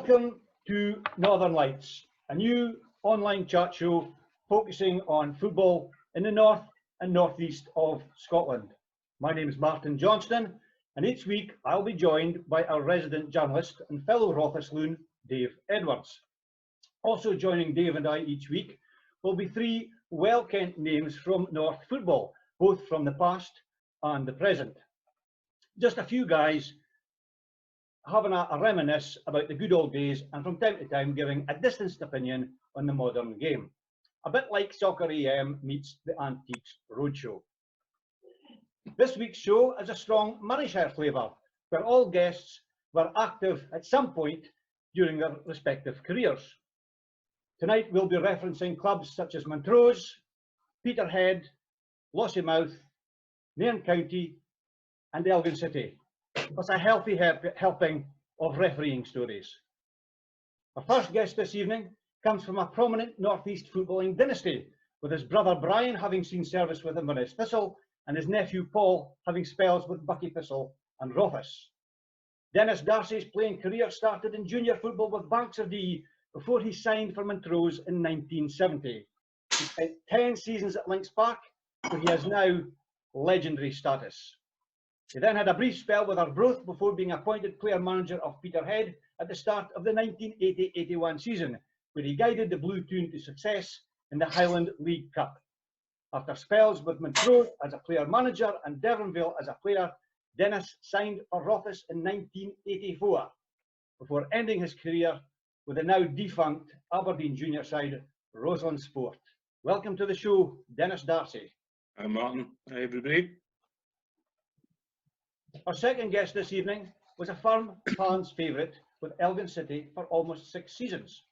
Welcome to Northern Lights, a new online chat show focusing on football in the north and northeast of Scotland. My name is Martin Johnston, and each week I'll be joined by our resident journalist and fellow Rothes loon, Dave Edwards. Also joining Dave and I each week will be three well-kent names from North football, both from the past and the present. Just a few guys having a reminisce about the good old days and from time to time giving a distanced opinion on the modern game. A bit like Soccer AM meets the Antiques Roadshow. This week's show has a strong Morayshire flavour, where all guests were active at some point during their respective careers. Tonight we'll be referencing clubs such as Montrose, Peterhead, Lossiemouth, Nairn County and Elgin City. Plus a healthy helping of refereeing stories. Our first guest this evening comes from a prominent northeast footballing dynasty, with his brother Brian having seen service with Inverness Thistle and his nephew Paul having spells with Buckie Thistle and Rothes. Dennis Darcy's playing career started in junior football with Banks of Dee before he signed for Montrose in 1970. He spent 10 seasons at Links Park, where he has now legendary status. He then had a brief spell with Arbroath before being appointed player manager of Peterhead at the start of the 1980-81 season, where he guided the Blue Toon to success in the Highland League Cup. After spells with Montrose as a player manager and Devonville as a player, Dennis signed for Rothes in 1984, before ending his career with the now defunct Aberdeen junior side, Roseland Sport. Welcome to the show, Dennis Darcy. Hi Martin, hi everybody. Our second guest this evening was a firm fans' favourite with Elgin City for almost 6 seasons.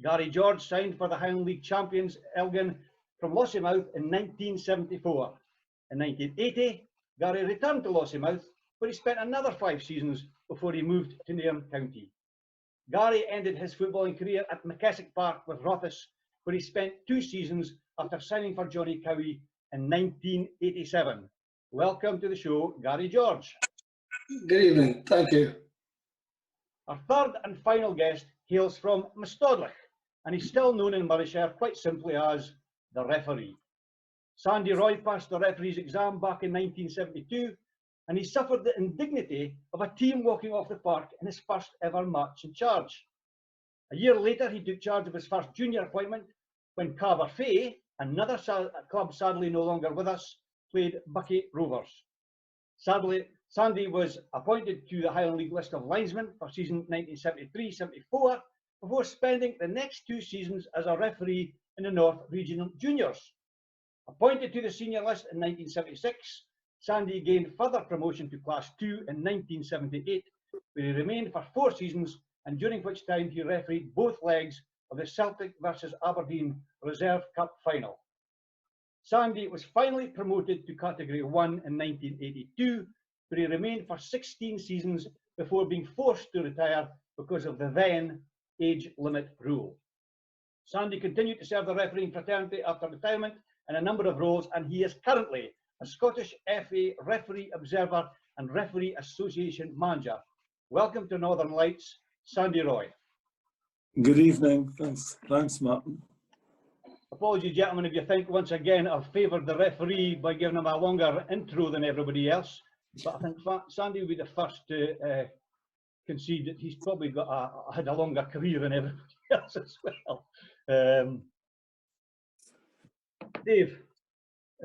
Gary George signed for the Highland League champions Elgin from Lossiemouth in 1974. In 1980, Gary returned to Lossiemouth, where he spent another 5 seasons before he moved to Nairn County. Gary ended his footballing career at McKessick Park with Rothes, where he spent 2 seasons after signing for Johnny Cowie in 1987. Welcome to the show, Gary George. Good evening, thank you. Our third and final guest hails from Mistodlich, and he's still known in Morayshire quite simply as the referee. Sandy Roy passed the referee's exam back in 1972, and he suffered the indignity of a team walking off the park in his first ever match in charge. A year later, he took charge of his first junior appointment when Carver Fay, another club sadly no longer with us, played Buckie Rovers. Sadly, Sandy was appointed to the Highland League list of linesmen for season 1973-74 before spending the next 2 seasons as a referee in the North Regional Juniors. Appointed to the senior list in 1976, Sandy gained further promotion to Class 2 in 1978, where he remained for 4 seasons and during which time he refereed both legs of the Celtic versus Aberdeen Reserve Cup final. Sandy was finally promoted to Category 1 in 1982, where he remained for 16 seasons before being forced to retire because of the then age limit rule. Sandy continued to serve the refereeing fraternity after retirement in a number of roles, and he is currently a Scottish FA Referee Observer and Referee Association Manager. Welcome to Northern Lights, Sandy Roy. Good evening, thanks Martin. Apologies, gentlemen, if you think once again I've favoured the referee by giving him a longer intro than everybody else, but I think Sandy will be the first to concede that he's probably had a longer career than everybody else as well. Dave,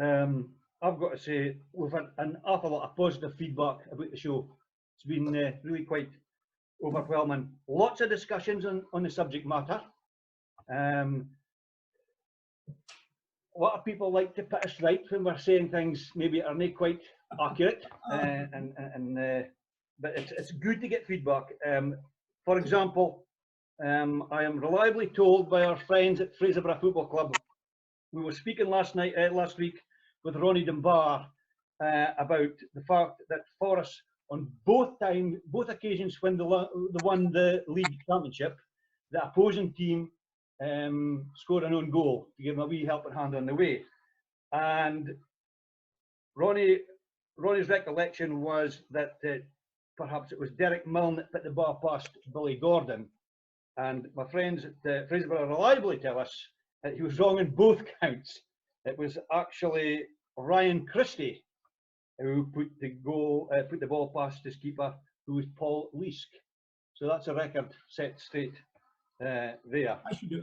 I've got to say we've had an awful lot of positive feedback about the show. It's been really quite overwhelming. Lots of discussions on the subject matter. A lot of people like to put us right when we're saying things maybe are not quite accurate, but it's good to get feedback. For example, I am reliably told by our friends at Fraserburgh Football Club, we were speaking last week with Ronnie Dunbar about the fact that Forres on both occasions when they won the league championship, the opposing team scored an own goal to give them a wee helping hand on the way. And Ronnie's recollection was that perhaps it was Derek Milne that put the ball past Billy Gordon, And my friends at Fraserburgh reliably tell us that he was wrong in both counts. It was actually Ryan Christie who put the ball past his keeper, who was Paul Leask. So that's a record set straight there.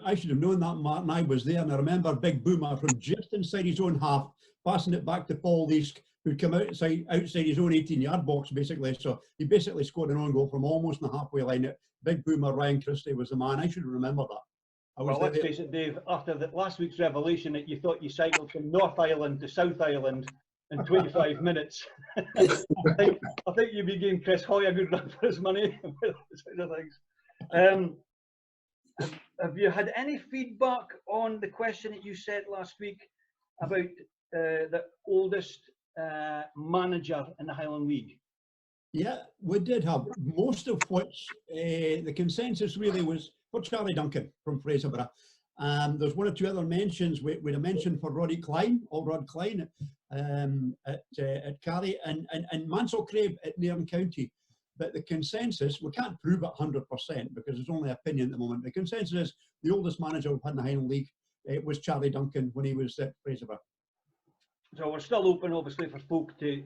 I should have known that, Martin. I was there, and I remember Big Boomer from just inside his own half, passing it back to Paul Leask, who'd come outside his own 18-yard box, basically. So he basically scored an own goal from almost the halfway line. Big Boomer Ryan Christie was the man. I should remember that. Well, let's face it, Dave, after last week's revelation that you thought you cycled from North Island to South Island in 25 minutes, I think you be giving Chris Hoy a good run for his money. Have you had any feedback on the question that you said last week about the oldest manager in the Highland League? Yeah, we did have, most of which the consensus really was for Charlie Duncan from Fraserburgh. There's one or two other mentions. We'd have mentioned for Rod Klein at Carry and Mansell Craig at Nairn County. But the consensus, we can't prove it 100% because it's only opinion at the moment. The consensus is the oldest manager we've had in the Highland League was Charlie Duncan when he was at Fraserburgh. So we're still open, obviously, for folk to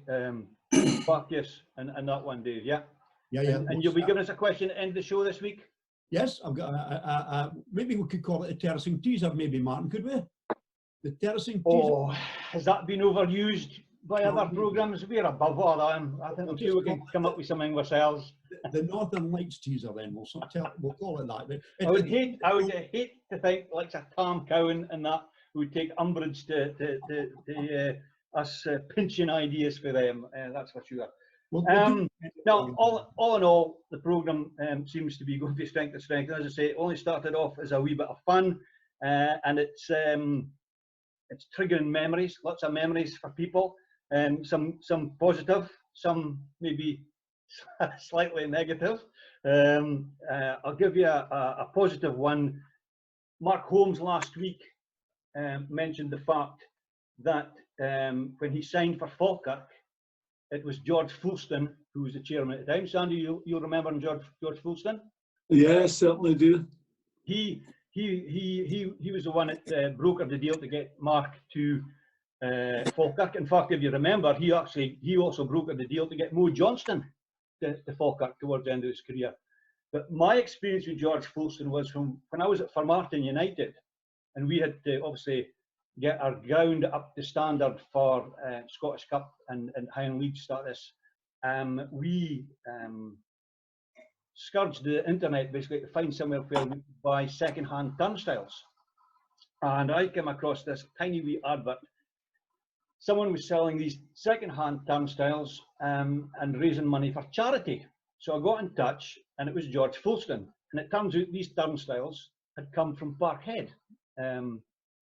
back yes and that one, Dave, yeah? Yeah. And you'll be giving us a question at the end of the show this week? Yes, I've got maybe we could call it a terracing teaser, maybe, Martin, could we? The terracing teaser. Oh, has that been overused by other programmes? We're above all that. I think we can come up with something ourselves. The Northern Lights teaser, then we'll call it that. I would hate to think like a Tom Cowan and that would take umbrage to us pinching ideas for them. That's for sure. Now, all in all, the programme seems to be going from strength to strength. As I say, it only started off as a wee bit of fun, and it's triggering memories, lots of memories for people. Some positive, some maybe slightly negative. I'll give you a positive one. Mark Holmes last week mentioned the fact that when he signed for Falkirk, it was George Fulston who was the chairman at the time. Sandy, you'll remember George Fulston? Yeah, certainly do. He was the one that brokered the deal to get Mark to Falkirk. In fact, if you remember, he also brokered the deal to get Mo Johnston to Falkirk towards the end of his career. But my experience with George Fulston was from when I was at Formartine United, and we had to obviously get our ground up to standard for Scottish Cup and Highland League status. We scourged the internet basically to find somewhere where we could buy second-hand turnstiles. And I came across this tiny wee advert. Someone was selling these second-hand turnstiles and raising money for charity. So I got in touch, and it was George Fulston. And it turns out these turnstiles had come from Parkhead,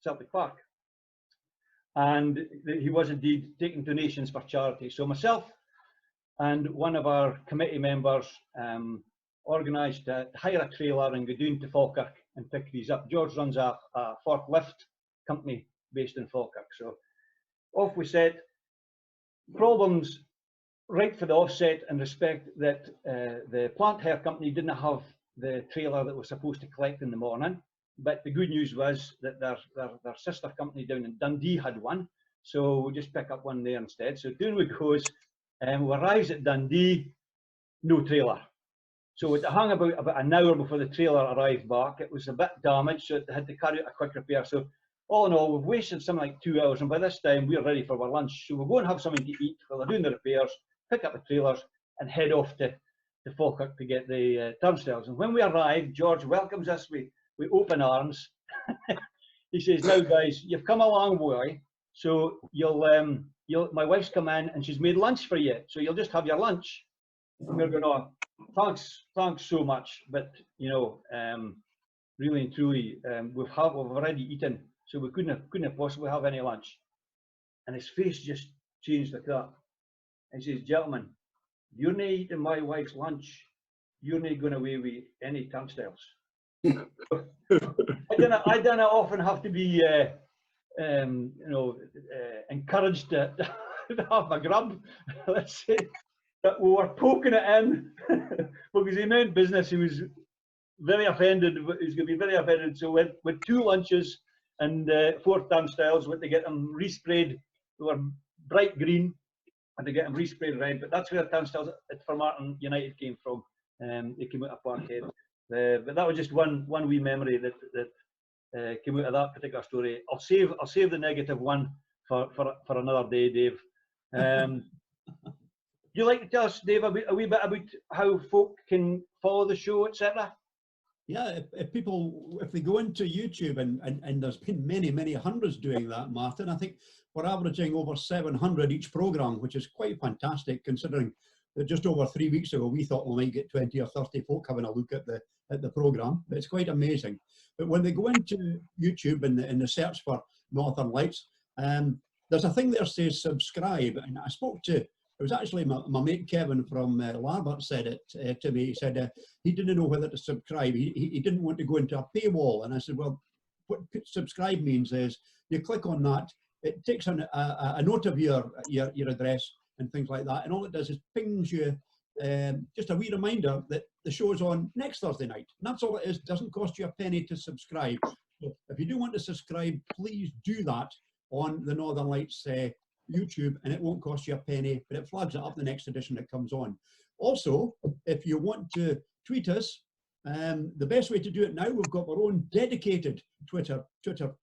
Celtic Park. And he was indeed taking donations for charity. So myself and one of our committee members organised to hire a trailer and go down to Falkirk and pick these up. George runs a forklift company based in Falkirk. So off we set. Problems right for the offset in respect that the plant hire company didn't have the trailer that was supposed to collect in the morning. But the good news was that their sister company down in Dundee had one. So we'll just pick up one there instead. So down we goes, and we arrives at Dundee, no trailer. So it hung about an hour before the trailer arrived back. It was a bit damaged, so it had to carry out a quick repair. So all in all, we've wasted something like 2 hours, and by this time we're ready for our lunch. So we'll go and have something to eat while they're doing the repairs, pick up the trailers, and head off to Falkirk to get the turnstiles. And when we arrive, George welcomes us with open arms. He says, "Now, guys, you've come a long way, so my wife's come in and she's made lunch for you, so you'll just have your lunch." And we're going, "Oh, thanks so much, but you know, really and truly, we've already eaten, so we couldn't possibly have any lunch." And his face just changed like that. And he says, "Gentlemen, you're not eating my wife's lunch. You're not going away with any turnstiles." I don't often have to be, encouraged to have a grub. Let's say that we were poking it in because he meant business. He was very offended. He's going to be very offended. So with 2 lunches and 4 turnstiles, with to get them resprayed. They were bright green, and to get them resprayed red. But that's where the turnstiles at Formartine United came from. They came out of Parkhead. But that was just one wee memory that came out of that particular story. I'll save the negative one for another day, Dave. Would you like to tell us, Dave, a wee bit about how folk can follow the show, etc.? Yeah, if they go into YouTube, and there's been many hundreds doing that, Martin. I think we're averaging over 700 each programme, which is quite fantastic, considering that just over 3 weeks ago we thought we might get 20 or 30 folk having a look at the programme. It's quite amazing. But when they go into YouTube in the search for Northern Lights, there's a thing there says subscribe, and I spoke to. It was actually my mate Kevin from Larbert said it to me. He said he didn't know whether to subscribe. He didn't want to go into a paywall. And I said, well, what subscribe means is you click on that. It takes a note of your address and things like that. And all it does is pings you just a wee reminder that the show's on next Thursday night. And that's all it is. It doesn't cost you a penny to subscribe. So if you do want to subscribe, please do that on the Northern Lights YouTube, and it won't cost you a penny, but it flags it up the next edition that comes on. Also, if you want to tweet us, the best way to do it now, we've got our own dedicated Twitter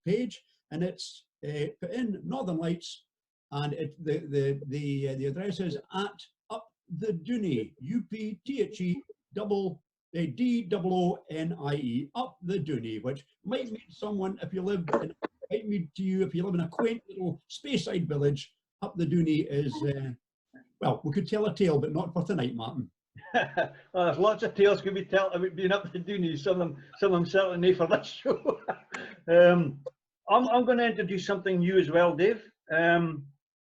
page, and it's put in Northern Lights, and the address is at Up the Dooney, UPTHE Up the Dooney, which might mean someone if you live in. Might mean to you if you live in a quaint little Speyside village. Up the Dooney is, well, we could tell a tale, but not for tonight, Martin. Well, there's lots of tales could be told about being up the Dooney. Some of them certainly for this show. I'm going to introduce something new as well, Dave. I'm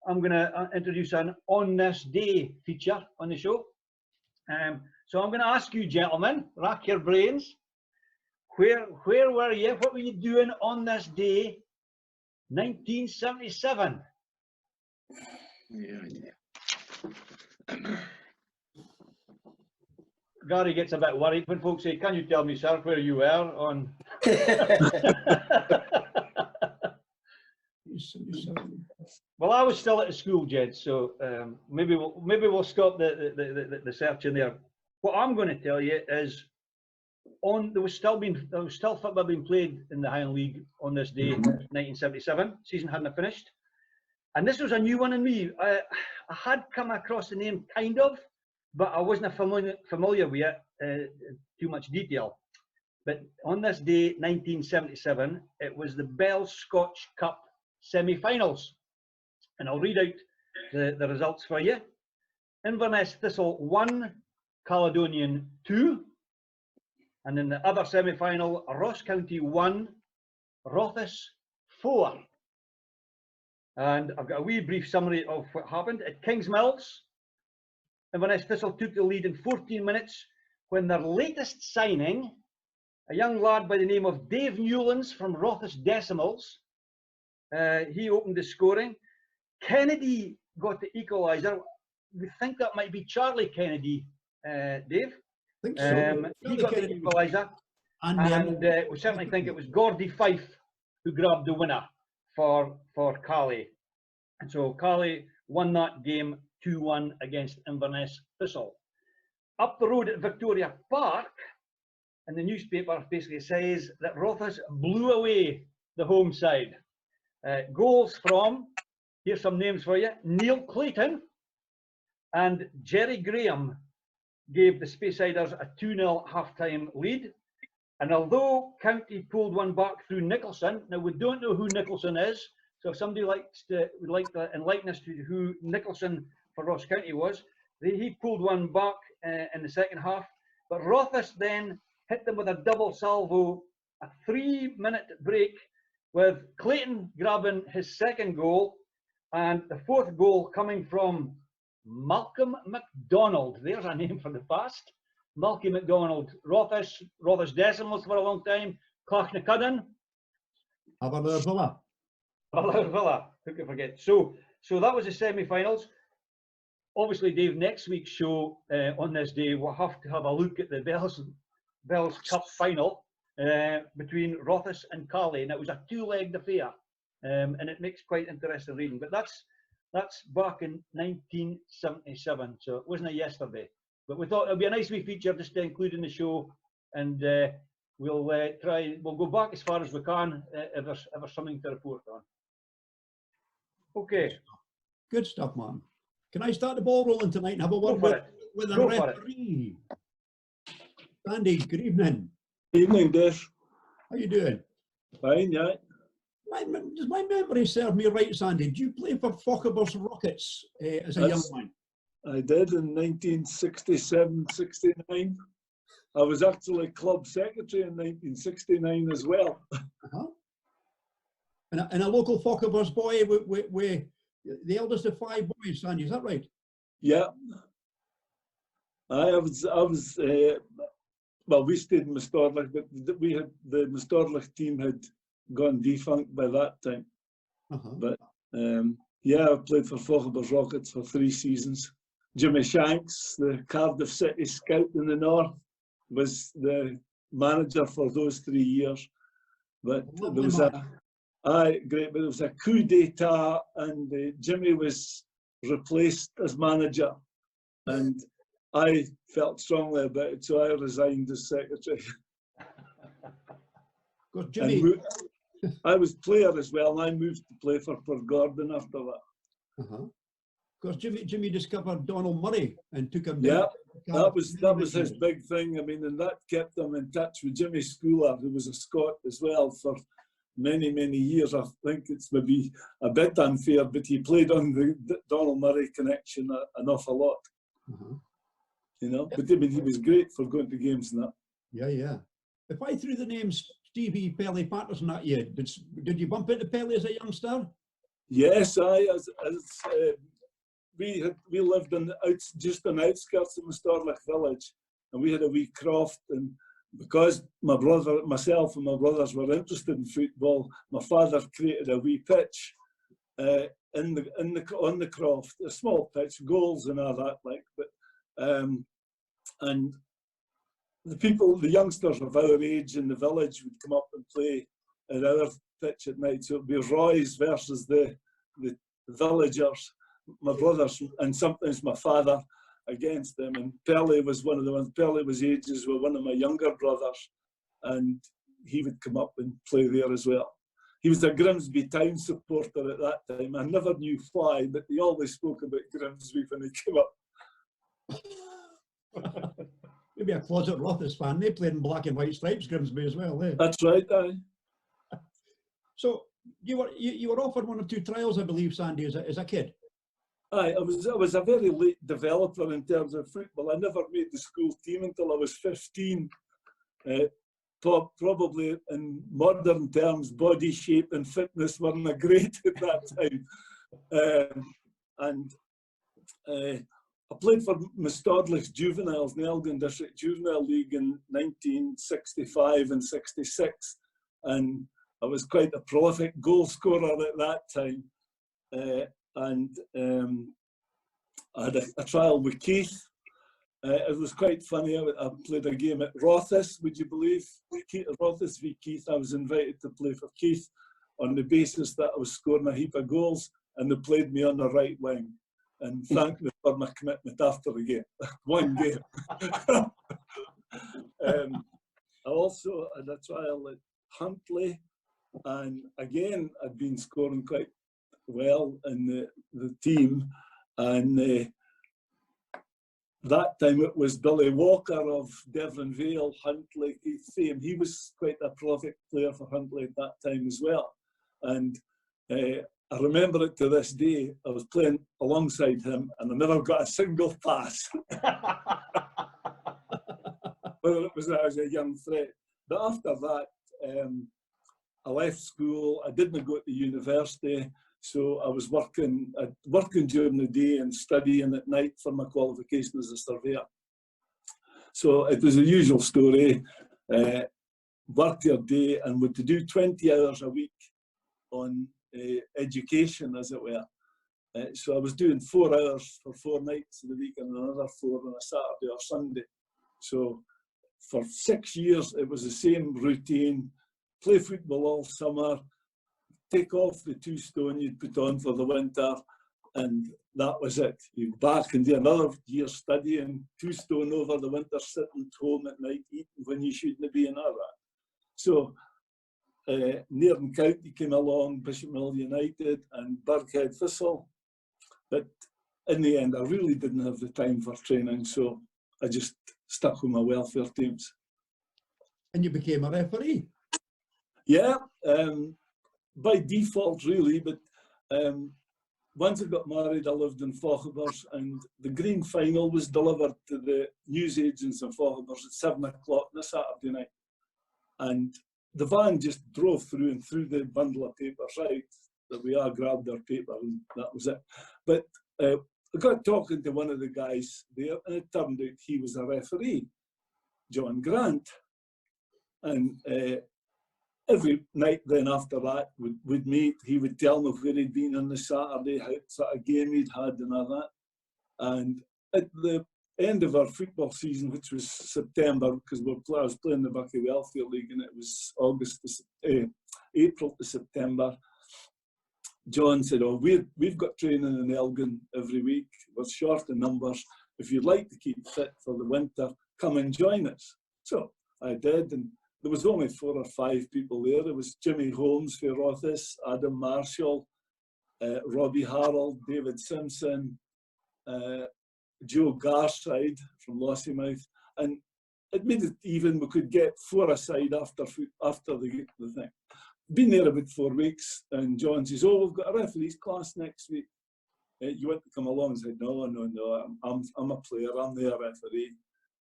going to introduce an On This Day feature on the show. So I'm going to ask you, gentlemen, rack your brains. Where were you? What were you doing on this day, 1977? Gary gets a bit worried when folks say, "Can you tell me, sir, where you were on?" Well, I was still at the school, gents, so maybe we'll stop the searching there. What I'm going to tell you is, there was still football being played in the Highland League on this day, 1977. Season hadn't finished, and this was a new one in me. I had come across the name kind of, but I wasn't familiar with it too much detail. But on this day, 1977, it was the Bell Scotch Cup semi-finals, and I'll read out the results for you. Inverness Thistle 1, Caledonian 2. And in the other semi-final, Ross County 1, Rothes 4. And I've got a wee brief summary of what happened. At Kingsmills, Inverness Thistle took the lead in 14 minutes when their latest signing, a young lad by the name of Dave Newlands from Rothes Decimals, he opened the scoring. Kennedy got the equaliser. We think that might be Charlie Kennedy, Dave. I think so. He got the equaliser, and we certainly think it was Gordy Fife who grabbed the winner for Caley. And so Caley won that game 2-1 against Inverness Thistle. Up the road at Victoria Park, and the newspaper basically says that Rothes blew away the home side. Goals from, here's some names for you, Neil Clayton and Jerry Graham gave the Speysiders a 2-0 half-time lead. And although County pulled one back through Nicholson, now we don't know who Nicholson is, so if somebody would like to enlighten us to who Nicholson for Ross County was, he pulled one back in the second half. But Rothes then hit them with a double salvo, a 3-minute break, with Clayton grabbing his second goal, and the fourth goal coming from Malcolm MacDonald. There's a name from the past. Malcolm MacDonald. Rothes Decimals for a long time. Clachnacudden. Aberlour Villa. Who can forget? So that was the semi-finals. Obviously, Dave, next week's show on this day, we'll have to have a look at the Bells Bell's Cup final between Rothes and Carley, and it was a two-legged affair, and it makes quite interesting reading. But that's back in 1977, so it wasn't a yesterday. But we thought it'd be a nice wee feature just to include in the show, and we'll go back as far as we can if there's ever something to report on. Okay. Good stuff, man. Can I start the ball rolling tonight and have a word Go for it. with the Go for it. referee? Sandy, good evening. Evening, Dave. How you doing? Fine, yeah. Does my memory serve me right, Sandy? Did you play for Fochabers Rockets as a young man? I did in 1967-69. I was actually club secretary in 1969 as well. Uh-huh. And a local Fochabers boy with the eldest of 5 boys, Sandy, is that right? Yeah. I was well, we stayed in Mistorlich, but the Mistorlich team had gone defunct by that time. Uh-huh. But yeah, I played for Fochabers Rockets for 3 seasons. Jimmy Shanks, the Cardiff City scout in the north, was the manager for those 3 years. But there was great, but it was a coup d'etat, and Jimmy was replaced as manager, and I felt strongly about it, so I resigned as secretary. Good, Jimmy. I was player as well, and I moved to play for Gordon after that. Uh-huh. Because Jimmy discovered Donald Murray and took him Yeah, down. that was his big thing. I mean, and that kept him in touch with Jimmy Schooler, who was a Scot as well for many, many years. I think it's maybe a bit unfair, but he played on the Donald Murray connection an awful lot. Uh-huh. You know, but I mean, he was great for going to games and that. Yeah. If I threw the names Stevie Pelly Patterson at you, did you bump into Pelly as a youngster? Yes, we lived just on the outskirts of Mistorlich village, and we had a wee croft, and because myself and my brothers were interested in football, my father created a wee pitch on the croft, a small pitch, goals and all that, like, but and the youngsters of our age in the village would come up and play at our pitch at night. So it'd be Roy's versus the villagers, my brothers, and sometimes my father against them. And Pelly was one of the ones. Pelly was ages with one of my younger brothers, and he would come up and play there as well. He was a Grimsby Town supporter at that time. I never knew why, but he always spoke about Grimsby when he came up. Maybe a closet Rothes fan. They played in black and white stripes, Grimsby as well. Eh? That's right, aye. So you were offered 1 or 2 trials, I believe, Sandy, as a kid. Aye, I was a very late developer in terms of football. I never made the school team until I was 15. Probably in modern terms, body shape and fitness weren't great at that time. I played for Mistorlich Juveniles in the Elgin District Juvenile League in 1965 and 66, and I was quite a prolific goal scorer at that time. I had a trial with Keith. It was quite funny. I played a game at Rothes, would you believe? Rothes v Keith. I was invited to play for Keith on the basis that I was scoring a heap of goals, and they played me on the right wing and thanked me for my commitment after the game. One game. I also had a trial at Huntly, and again, I'd been scoring quite well in the team, and that time it was Billy Walker of Devon Vale, Huntly, fame. He was quite a prolific player for Huntly at that time as well, and I remember it to this day. I was playing alongside him, and I never got a single pass. Whether it was as a young threat. But after that, I left school. I didn't go to university, so I was working during the day and studying at night for my qualification as a surveyor. So it was the usual story. Work your day, and to do 20 hours a week on education, as it were. So I was doing 4 hours for 4 nights of the week and another 4 on a Saturday or Sunday. So for 6 years, it was the same routine: play football all summer, take off the 2 stone you'd put on for the winter, and that was it. You back and do another year studying, 2 stone over the winter, sitting at home at night eating when you shouldn't be in that. So Nairn County came along, Bishopmill United and Birkhead Thistle, but in the end I really didn't have the time for training, so I just stuck with my welfare teams. And you became a referee. Yeah, by default really, but once I got married, I lived in Fauchebers, and the green final was delivered to the newsagents in Fauchebers at 7 o'clock on a Saturday night. And the van just drove through and threw the bundle of papers out. That we all grabbed our paper and that was it. But I got talking to one of the guys there, and it turned out he was a referee, John Grant. And every night then after that, we'd meet. He would tell me where he'd been on the Saturday, how sort of game he'd had and all that. And at the end of our football season, which was September, because I was playing the Buckie Welfare League, and it was April to September, John said, "Oh, we've got training in Elgin every week. We're short in numbers. If you'd like to keep fit for the winter, come and join us." So I did, and there was only 4 or 5 people there. There was Jimmy Holmes for Rothes, Adam Marshall, Robbie Harold, David Simpson, Joe Garside from Lossiemouth, and it made it even. We could get 4 aside after the thing. Been there about 4 weeks, and John says, "Oh, we've got a referees class next week. You want to come along?" I said, No, I'm a player, I'm the referee."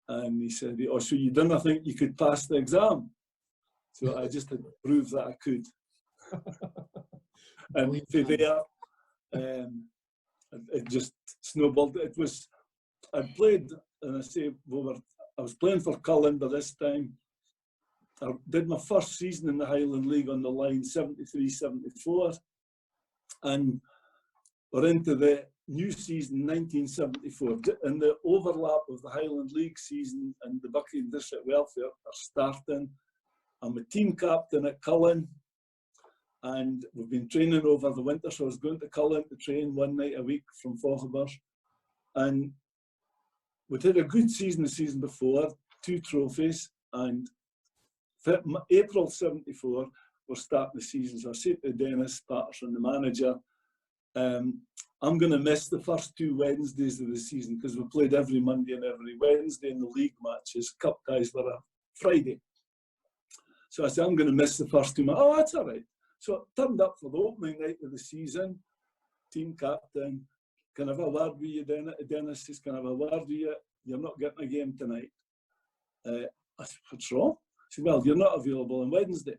And he said, "Oh, so you didn't think you could pass the exam?" So I just had to prove that I could. And from there, it just snowballed. I played, and I was playing for Cullen by this time. I did my first season in the Highland League on the line, 73-74. And we're into the new season, 1974. In the overlap of the Highland League season and the Buckie and District Welfare are starting. I'm a team captain at Cullen, and we've been training over the winter, so I was going to Cullen to train 1 night a week from Fauchebers. And we'd had a good season the season before, 2 trophies, and April 74, we're starting the season. So I said to Dennis Patterson, the manager, I'm going to miss the first 2 Wednesdays of the season because we played every Monday and every Wednesday in the league matches. Cup ties were a Friday. So I said, I'm going to miss the first 2 months. "Oh, that's all right." So I turned up for the opening night of the season, team captain. "Can I have a word with you, Dennis?" Says, "Can I have a word with you? You're not getting a game tonight." I said, "What's wrong?" He said, "Well, you're not available on Wednesday."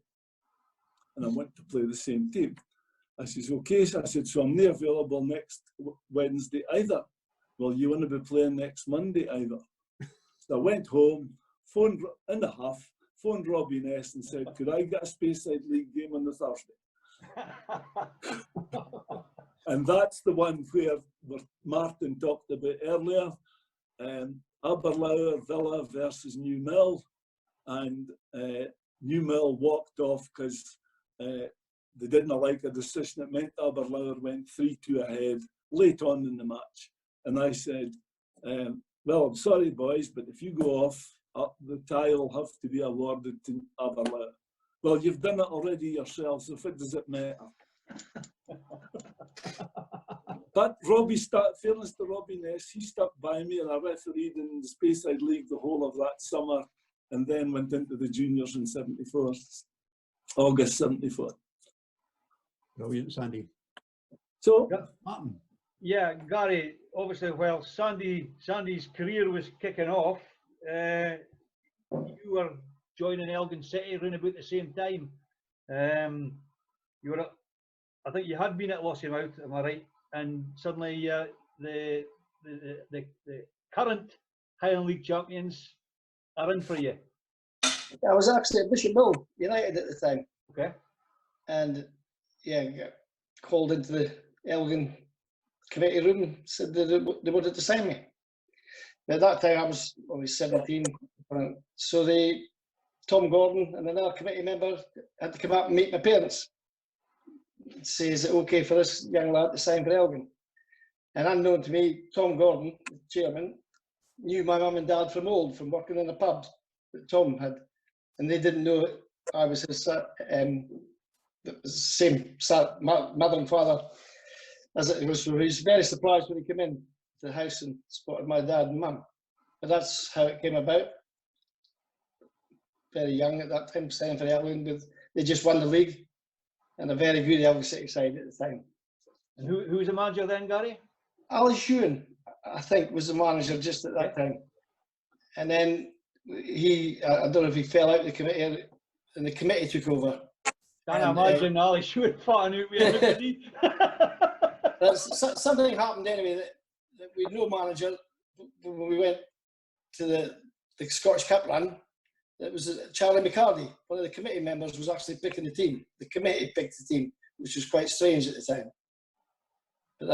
And I went to play the same team. I says, "Okay." So I said, "So I'm not available next Wednesday either." "Well, you want to be playing next Monday either." So I went home, phoned in the half, phoned Robbie Ness and said, "Could I get a Speyside League game on the Thursday?" And that's the one where Martin talked about earlier. Aberlour Villa versus New Mill. And New Mill walked off because they didn't like a decision. It meant Aberlour went 3-2 ahead late on in the match. And I said, "Well, I'm sorry, boys, but if you go off, the tie will have to be awarded to Aberlour." "Well, you've done it already yourself, so what does it matter?" But fairness to Robbie Ness, he stuck by me, and I refereed in the Speyside League the whole of that summer, and then went into the juniors in 74, August 74. Brilliant, Sandy. So, Martin. Yeah, Gary, obviously while Sandy's career was kicking off, you were joining Elgin City around about the same time. I think you had been at Lossiemouth, am I right? And suddenly the current Highland League champions are in for you. I was actually at Bishopmill United at the time. Okay. And yeah, got called into the Elgin committee room, said they wanted to sign me. But at that time I was only 17, So Tom Gordon and another committee member had to come up and meet my parents. Say, is it okay for this young lad to sign for Elgin? And unknown to me, Tom Gordon, the chairman, knew my mum and dad from old, from working in the pub that Tom had. And they didn't know I was his same mother and father as it was. So he was very surprised when he came in to the house and spotted my dad and mum. But that's how it came about. Very young at that time, signing for Elgin. They just won the league, and a very good Elgin City side at the time. And who was the manager then, Gary? Alice Ewan, I think, was the manager just at that time. And then I don't know if he fell out of the committee, and the committee took over. Can't imagine Ali Stewart fighting out with everybody. Something happened anyway that we had no manager when we went to the Scottish Cup run. It was Charlie McCarty, one of the committee members, was actually picking the team. The committee picked the team, which was quite strange at the time. But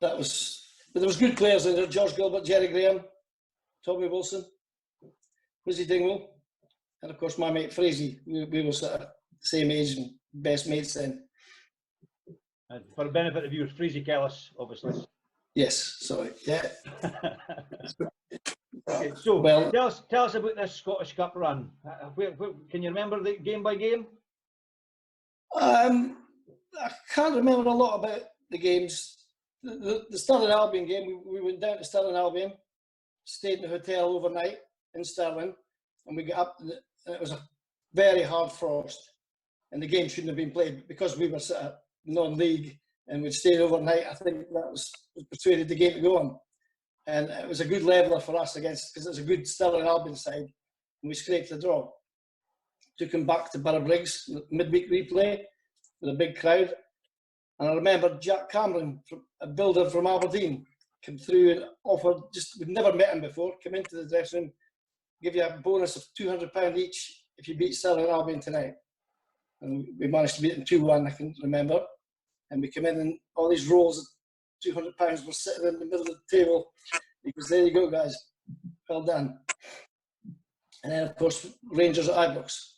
that was. But there was good players in there: George Gilbert, Jerry Graham, Tommy Wilson, Quizzy Dingwall, and of course my mate Frazee. We were sort of the same age and best mates then. And for the benefit of viewers, Freezy Kellis, obviously. Yes, sorry. Yeah. Okay, so Well, tell us about this Scottish Cup run. Can you remember the game by game? I can't remember a lot about the games. The Stirling Albion game, we went down to Stirling Albion, stayed in the hotel overnight in Stirling, and we got up, and it was a very hard frost, and the game shouldn't have been played because we were sort of non-league and we'd stayed overnight. I think that was persuaded the game to go on, and it was a good leveller for us against, because it was a good Stirling Albion side, and we scraped the draw. Took him back to Borough-Briggs, midweek replay with a big crowd. And I remember Jack Cameron, a builder from Aberdeen, came through and offered, we'd never met him before, come into the dressing room, give you a bonus of £200 each if you beat Stirling Albion tonight. And we managed to beat them 2-1, I can remember. And we came in and all these rolls of £200 were sitting in the middle of the table. He goes, there you go, guys. Well done. And then, of course, Rangers at Ibrox.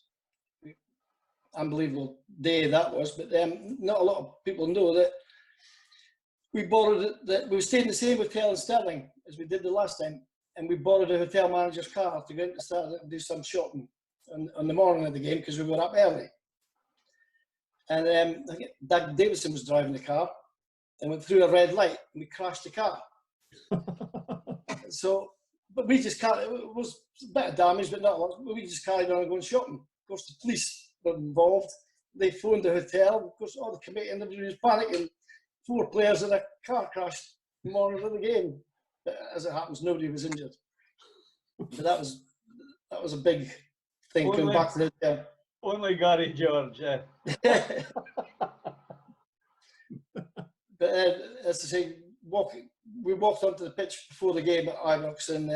Unbelievable day that was, but not a lot of people know that we borrowed that we stayed in the same hotel in Stirling as we did the last time, and we borrowed a hotel manager's car to go into Stirling and do some shopping on the morning of the game because we were up early. And Doug Davidson was driving the car and went through a red light and we crashed the car. So, but we just carried, it was a bit of damage, but not a lot. We just carried on going shopping. Of course, the police were involved. They phoned the hotel. Of course, all the committee and everybody was panicking. 4 players in a car crash the morning of the game. But as it happens, nobody was injured. But that was a big thing going back to the hotel. Only Gary George. But as I say, we walked onto the pitch before the game at Ibrox, and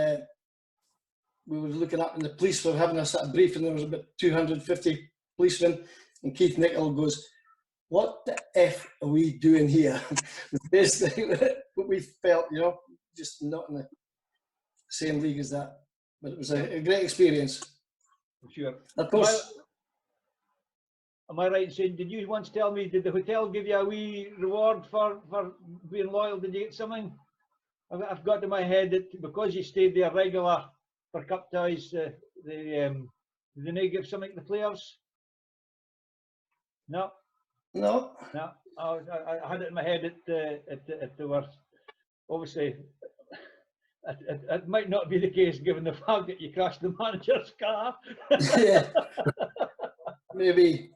we were looking up, and the police were having a sort of briefing. There was about 250 policemen, and Keith Nicholl goes, "What the F are we doing here?" Basically, what we felt, just not in the same league as that. But it was a great experience. I'm sure. Of course. Am I right in saying, did you once tell me, did the hotel give you a wee reward for being loyal? Did you get something? I've got to my head that because you stayed there regular for cup ties, did they give something to the players? No. No. No. I had it in my head that they were obviously. It might not be the case given the fact that you crashed the manager's car. Yeah. Maybe.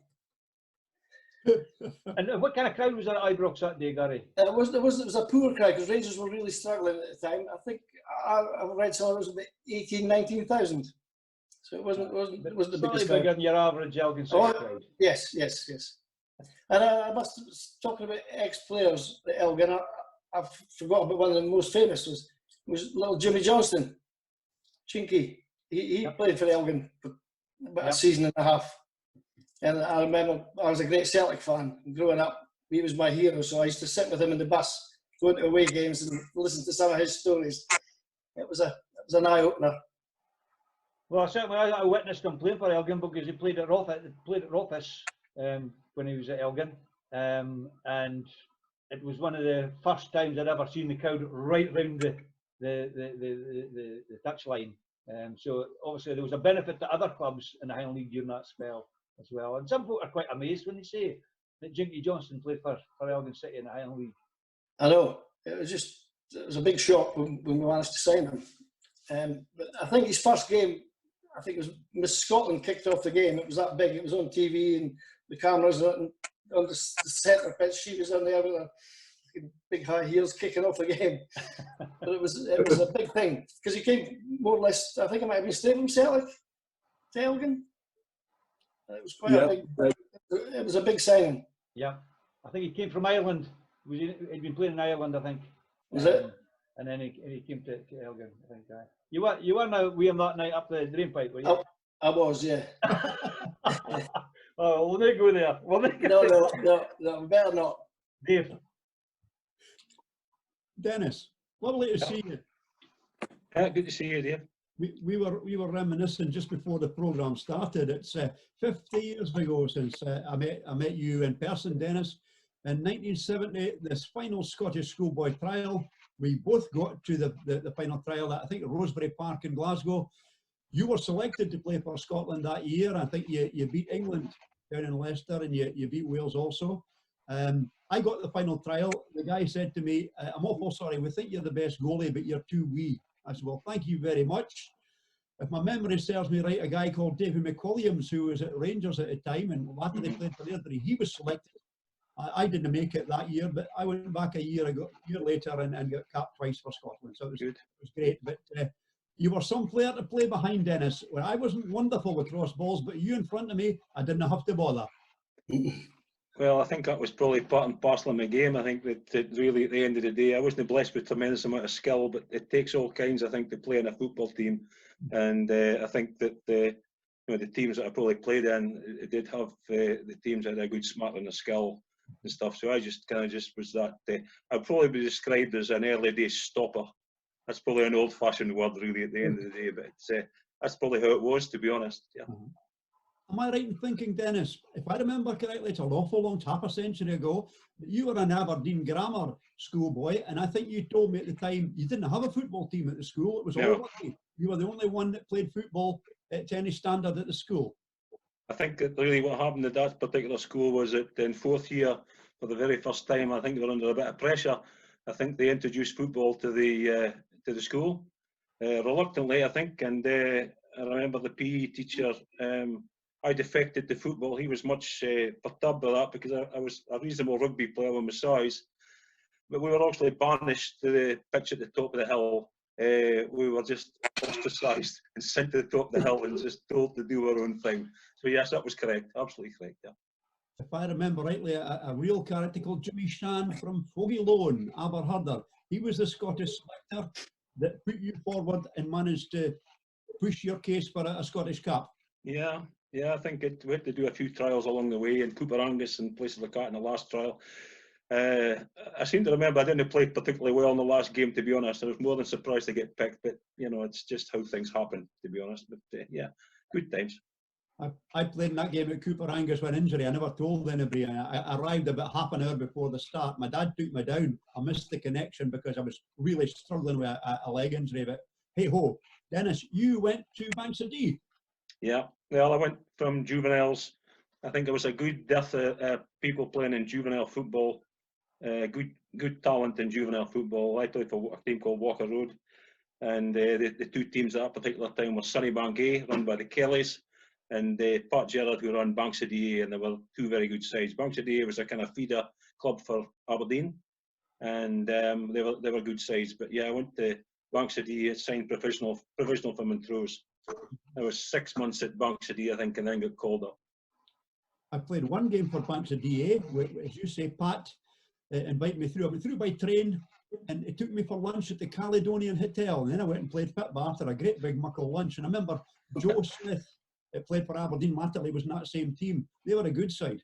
And what kind of crowd was there at Ibrox that day, Gary? It was a poor crowd because Rangers were really struggling at the time. I think I read somewhere it was about 19,000. So it wasn't the biggest crowd. Bigger than your average Elgin City crowd. Yes. And I must, talking about ex-players at Elgin, I've forgotten about one of the most famous was little Jimmy Johnston, Chinky. He played for Elgin for about a season and a half. And I remember I was a great Celtic fan growing up. He was my hero, so I used to sit with him in the bus, going to away games and listen to some of his stories. It was an eye-opener. Well, certainly I witnessed him playing for Elgin because he played at Rothes when he was at Elgin, and it was one of the first times I'd ever seen the crowd right round the touchline. So obviously there was a benefit to other clubs in the Highland League during that spell as well. And some people are quite amazed when they say that Jinky Johnson played for Elgin City in the Highland League. I know, it was a big shock when we managed to sign him. But I think his first game, I think it was Miss Scotland kicked off the game. It was that big. It was on TV and the cameras on the centre pitch. She was on there with her big high heels kicking off the game. But it was a big thing because he came more or less. I think it might have been straight from Celtic to Elgin. It was quite a big. It was a big signing. Yeah, I think he came from Ireland. He'd been playing in Ireland, I think. Was it? And then he came to Elgin, I think. You were now with him that night up the drainpipe, were you? I was, yeah. Oh, we'll not go there. No, we better not. Dave. Dennis, lovely to see you. Good to see you, Dave. We were reminiscing just before the programme started. It's 50 years ago since I met you in person, Dennis. In 1970, this final Scottish schoolboy trial, we both got to the final trial at, I think, Rosebery Park in Glasgow. You were selected to play for Scotland that year. I think you beat England down in Leicester, and you beat Wales also. I got the final trial. The guy said to me, I'm awful sorry, we think you're the best goalie, but you're too wee. I said, well, thank you very much. If my memory serves me right, a guy called David McWilliams, who was at Rangers at the time and latterly played for Airdrie, he was selected. I didn't make it that year, but I went back a year later and got capped twice for Scotland. So it was great. But you were some player to play behind, Dennis. Well, I wasn't wonderful with cross balls, but you in front of me, I didn't have to bother. Well, I think that was probably part and parcel of my game. I think that really at the end of the day, I wasn't blessed with tremendous amount of skill, but it takes all kinds, I think, to play in a football team. And I think that the teams that I probably played in, it did have the teams that had a good smartling of skill and stuff. So I just was that. I'd probably be described as an early day stopper. That's probably an old-fashioned word, really, at the end of the day. But that's probably how it was, to be honest. Yeah. Am I right in thinking, Dennis, if I remember correctly, it's an awful long, half a century ago, that you were an Aberdeen Grammar schoolboy, and I think you told me at the time you didn't have a football team at the school. It was all rugby. You were the only one that played football to any standard at the school. I think that really what happened at that particular school was that in fourth year, for the very first time, I think they were under a bit of pressure. I think they introduced football to the school reluctantly, I think. And I remember the PE teacher. I defected to football. He was much perturbed by that because I was a reasonable rugby player with my size. But we were actually banished to the pitch at the top of the hill. We were just ostracised and sent to the top of the hill and just told to do our own thing. So yes, that was correct, absolutely correct. Yeah. If I remember rightly, a real character called Jimmy Shan from Foggy Loan, Aberharder. He was the Scottish selector that put you forward and managed to push your case for a Scottish Cup. Yeah, I think we had to do a few trials along the way in Cooper Angus and places like that in the last trial. I seem to remember I didn't play particularly well in the last game, to be honest. I was more than surprised to get picked, but it's just how things happen, to be honest. But yeah, good times. I played in that game at Cooper Angus with an injury. I never told anybody. I arrived about half an hour before the start. My dad took me down. I missed the connection because I was really struggling with a leg injury. But hey ho, Dennis, you went to Banks of Dee. Yeah, well, I went from juveniles. I think there was a good dearth of people playing in juvenile football. Good talent in juvenile football. I played for a team called Walker Road, and the two teams at that particular time were Sunnybank A, run by the Kellys, and Pat Gerrard, who ran Banks of Dee, and there were two very good sides. Banks of Dee was a kind of feeder club for Aberdeen, and they were good sides. But yeah, I went to Banks of Dee, signed provisional for Montrose. I was 6 months at Banks of Dee, I think, and then got called up. I played one game for Banks of Dee, as you say, Pat invited me through. I went through by train, and it took me for lunch at the Caledonian Hotel, and then I went and played football after a great big muckle lunch. And I remember Joe Smith, that played for Aberdeen, Matterley, was in that same team. They were a good side.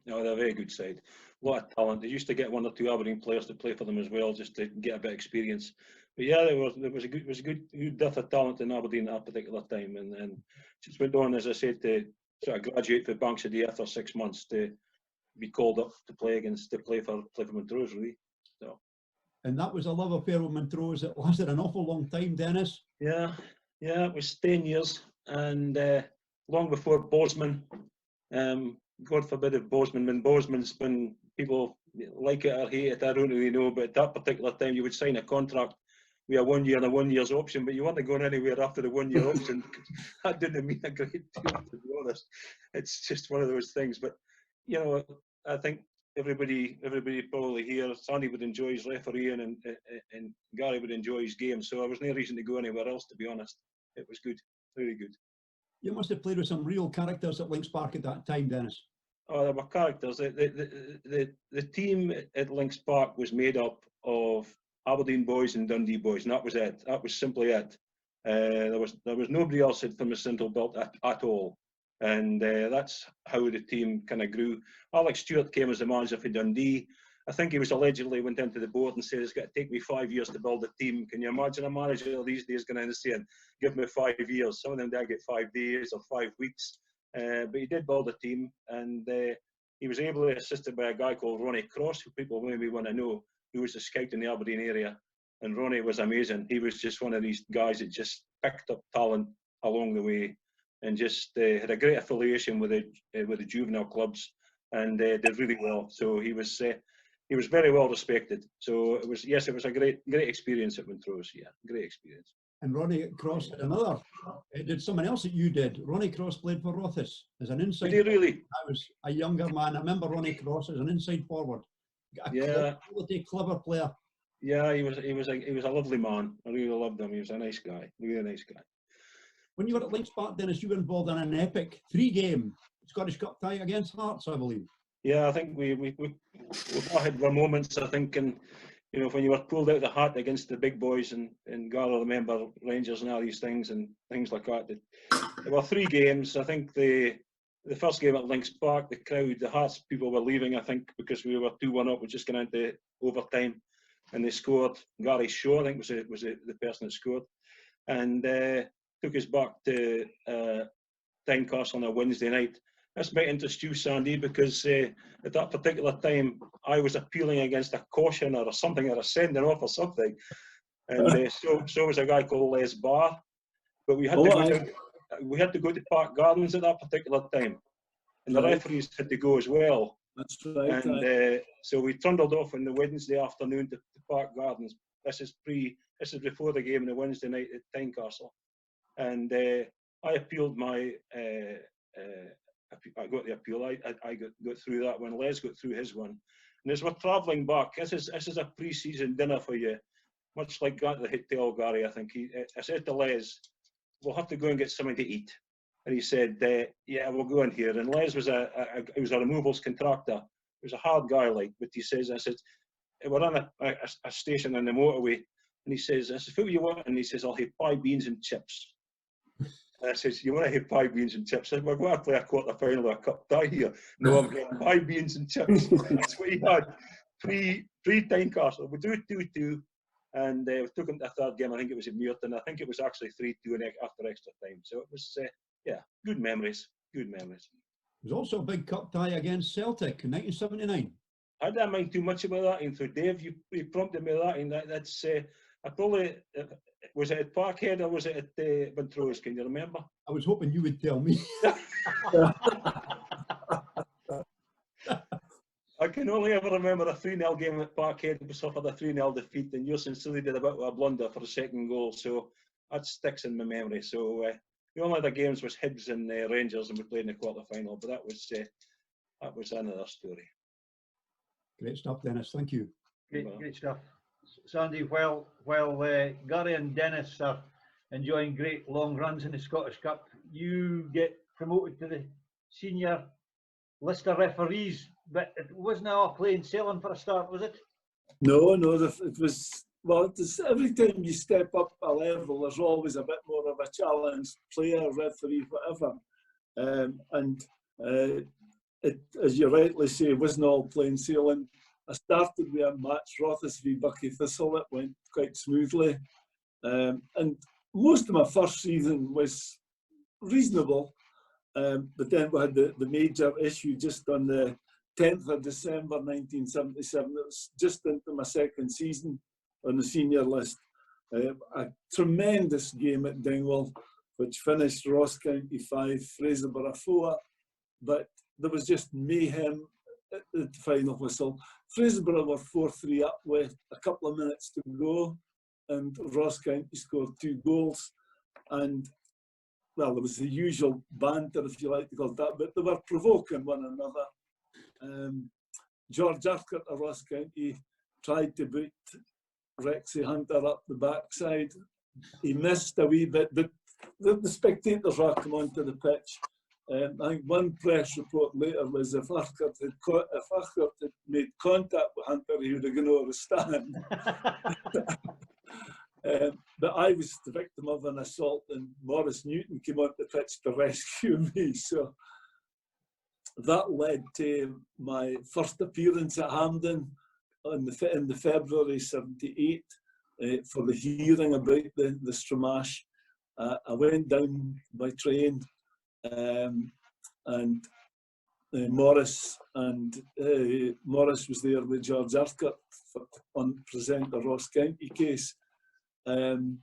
No, they're a very good side. A lot of talent. They used to get one or two Aberdeen players to play for them as well, just to get a bit of experience. But yeah, there was a good depth of talent in Aberdeen at that particular time, and just went on, as I said, to sort of graduate for Bankside after 6 months to be called up to play for Montrose, really. So. And that was a love affair with Montrose that lasted an awful long time, Dennis. Yeah, it was 10 years, and long before Bosman. God forbid if Bosman, when Bosman's been, people like it or hate it, I don't really know, but at that particular time you would sign a contract with a 1 year and a 1 year's option, but you weren't going anywhere after the 1 year option. That didn't mean a great deal, to be honest. It's just one of those things. But you know, I think everybody probably here, Sandy would enjoy his refereeing, and Gary would enjoy his game. So there was no reason to go anywhere else, to be honest. It was good, very good. You must have played with some real characters at Links Park at that time, Dennis. Oh, there were characters. The team at Links Park was made up of Aberdeen boys and Dundee boys, and that was it. That was simply it. There was nobody else at Plymouth Central built at all, and that's how the team kind of grew. Alex Stewart came as the manager for Dundee. I think he was allegedly went into the board and said, it's got to take me 5 years to build a team. Can you imagine a manager these days going in and saying, give me 5 years? Some of them did get 5 days or 5 weeks. But he did build a team, and he was ably assisted by a guy called Ronnie Cross, who people maybe want to know, who was a scout in the Aberdeen area. And Ronnie was amazing. He was just one of these guys that just picked up talent along the way, and just had a great affiliation with the juvenile clubs, and did really well. So he was very well respected. So it was a great experience at Montrose. Yeah, great experience. And Ronnie Cross had another. Did someone else that you did? Ronnie Cross played for Rothes as an inside. Did he really? I was a younger man. I remember Ronnie Cross as an inside forward. Quality, clever player. Yeah, he was a lovely man. I really loved him. He was a nice guy, really nice guy. When you were at Links Park, Dennis, you were involved in an epic 3-game Scottish Cup tie against Hearts, I believe. Yeah, I think we all had our moments. I think, and you know, when you were pulled out of the hat against the big boys, and Gareth, remember Rangers and all these things and things like that. There were 3 games. I think the first game at Links Park, the crowd, the Hearts people were leaving, I think, because we were 2-1 up. We just got into overtime, and they scored. Gary Shaw, I think, was the person that scored, and took us back to Tynecastle on a Wednesday night. This might interest you, Sandy, because at that particular time I was appealing against a caution or something, or a sending off or something, and so was a guy called Les Barr. But we had to go to Park Gardens at that particular time, and the referees had to go as well. That's right. And so we trundled off on the Wednesday afternoon to Park Gardens. This is before the game on the Wednesday night at Tynecastle, and I appealed my. I got the appeal. I got through that one. Les got through his one. And as we're travelling back, this is a pre-season dinner for you, much like at the hotel, Gary. I think I said to Les, we'll have to go and get something to eat. And he said, yeah, we'll go in here. And Les was he was a removals contractor. He was a hard guy, but he says, I said, we're on a station on the motorway. And he says, I said, what do you want? And he says, I'll have pie, beans and chips. And I says, you want to have pie, beans and chips? I said, we're going to play a quarter final of a cup tie here. No, I'm getting pie, beans and chips. That's what he had. Pre-Tynecastle. We do 2-2. And we took him to a third game. I think it was at Muirton. I think it was actually 3-2 after extra time. So it was, good memories. Good memories. There was also a big cup tie against Celtic in 1979. I didn't mind too much about that. And so Dave, you prompted me with that. And that's, I probably, was it at Parkhead or was it at Montrose? Can you remember? I was hoping you would tell me. I can only ever remember a 3-0 game at Parkhead. We suffered a 3-0 defeat, and Yosin Silly did a bit of a blunder for the second goal. So that sticks in my memory. So the only other games was Hibs and Rangers, and we played in the quarter final. But that was another story. Great stuff, Dennis. Thank you. Great stuff. Sandy, while Gary and Dennis are enjoying great long runs in the Scottish Cup, you get promoted to the senior list of referees, but it wasn't all plain sailing for a start, was it? No, it was, well, every time you step up a level, there's always a bit more of a challenge, player, referee, whatever. As you rightly say, it wasn't all plain sailing. I started with a match, Rothes v Buckie Thistle. It went quite smoothly. And most of my first season was reasonable. But then we had the major issue just on the 10th of December 1977. It was just into my second season on the senior list. A tremendous game at Dingwall, which finished Ross County 5, Fraserburgh 4. But there was just mayhem at the final whistle. Fraserburgh were 4-3 up with a couple of minutes to go, and Ross County scored 2 goals. And well, there was the usual banter, if you like to call it that, but they were provoking one another. George Urquhart of Ross County tried to boot Rexy Hunter up the backside. He missed a wee bit, but the spectators all come onto the pitch. I think one press report later was if Urquhart had made contact with Hunter, he would have gone over the stand. But I was the victim of an assault, and Maurice Newton came on the pitch to rescue me. So that led to my first appearance at Hampden in the February '78 for the hearing about the Stramash. I went down by train, and Maurice was there with George Urquhart on present the Ross County case. And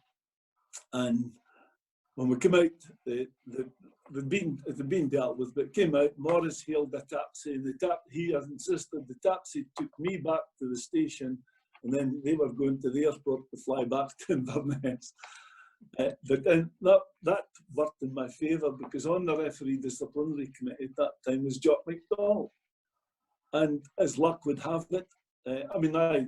when we came out, they'd been dealt with, but came out, Maurice hailed a taxi, and he insisted the taxi took me back to the station, and then they were going to the airport to fly back to Inverness. But then that worked in my favour, because on the referee disciplinary committee at that time was Jock McDonald. And as luck would have it, I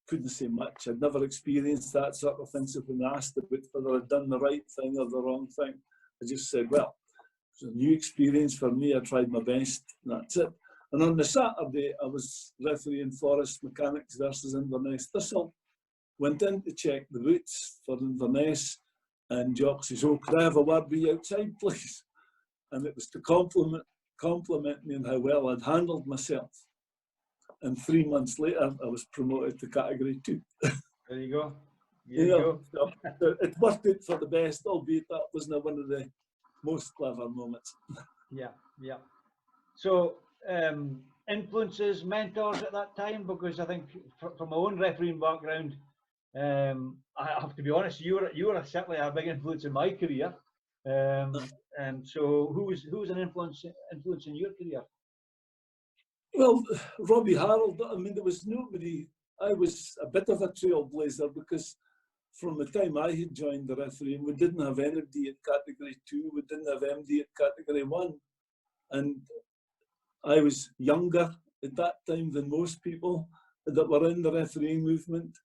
couldn't say much. I'd never experienced that sort of thing. So when asked about whether I'd done the right thing or the wrong thing, I just said, well, it's a new experience for me. I tried my best, and that's it. And on the Saturday, I was refereeing Forest Mechanics versus Inverness Thistle. Went in to check the boots for Inverness, and Jock says, "Oh, could I have a word with you outside, please?" And it was to compliment me on how well I'd handled myself. And 3 months later, I was promoted to Category 2. There you go. There you go. So it worked out for the best, albeit that wasn't one of the most clever moments. Yeah, yeah. So, influences, mentors at that time, because I think from my own refereeing background, I have to be honest, you were certainly a big influence in my career. And so, who was an influence in your career? Well, Robbie Harold, there was nobody. I was a bit of a trailblazer, because from the time I had joined the refereeing, we didn't have NMD at Category 2, we didn't have MD at Category 1. And I was younger at that time than most people that were in the refereeing movement.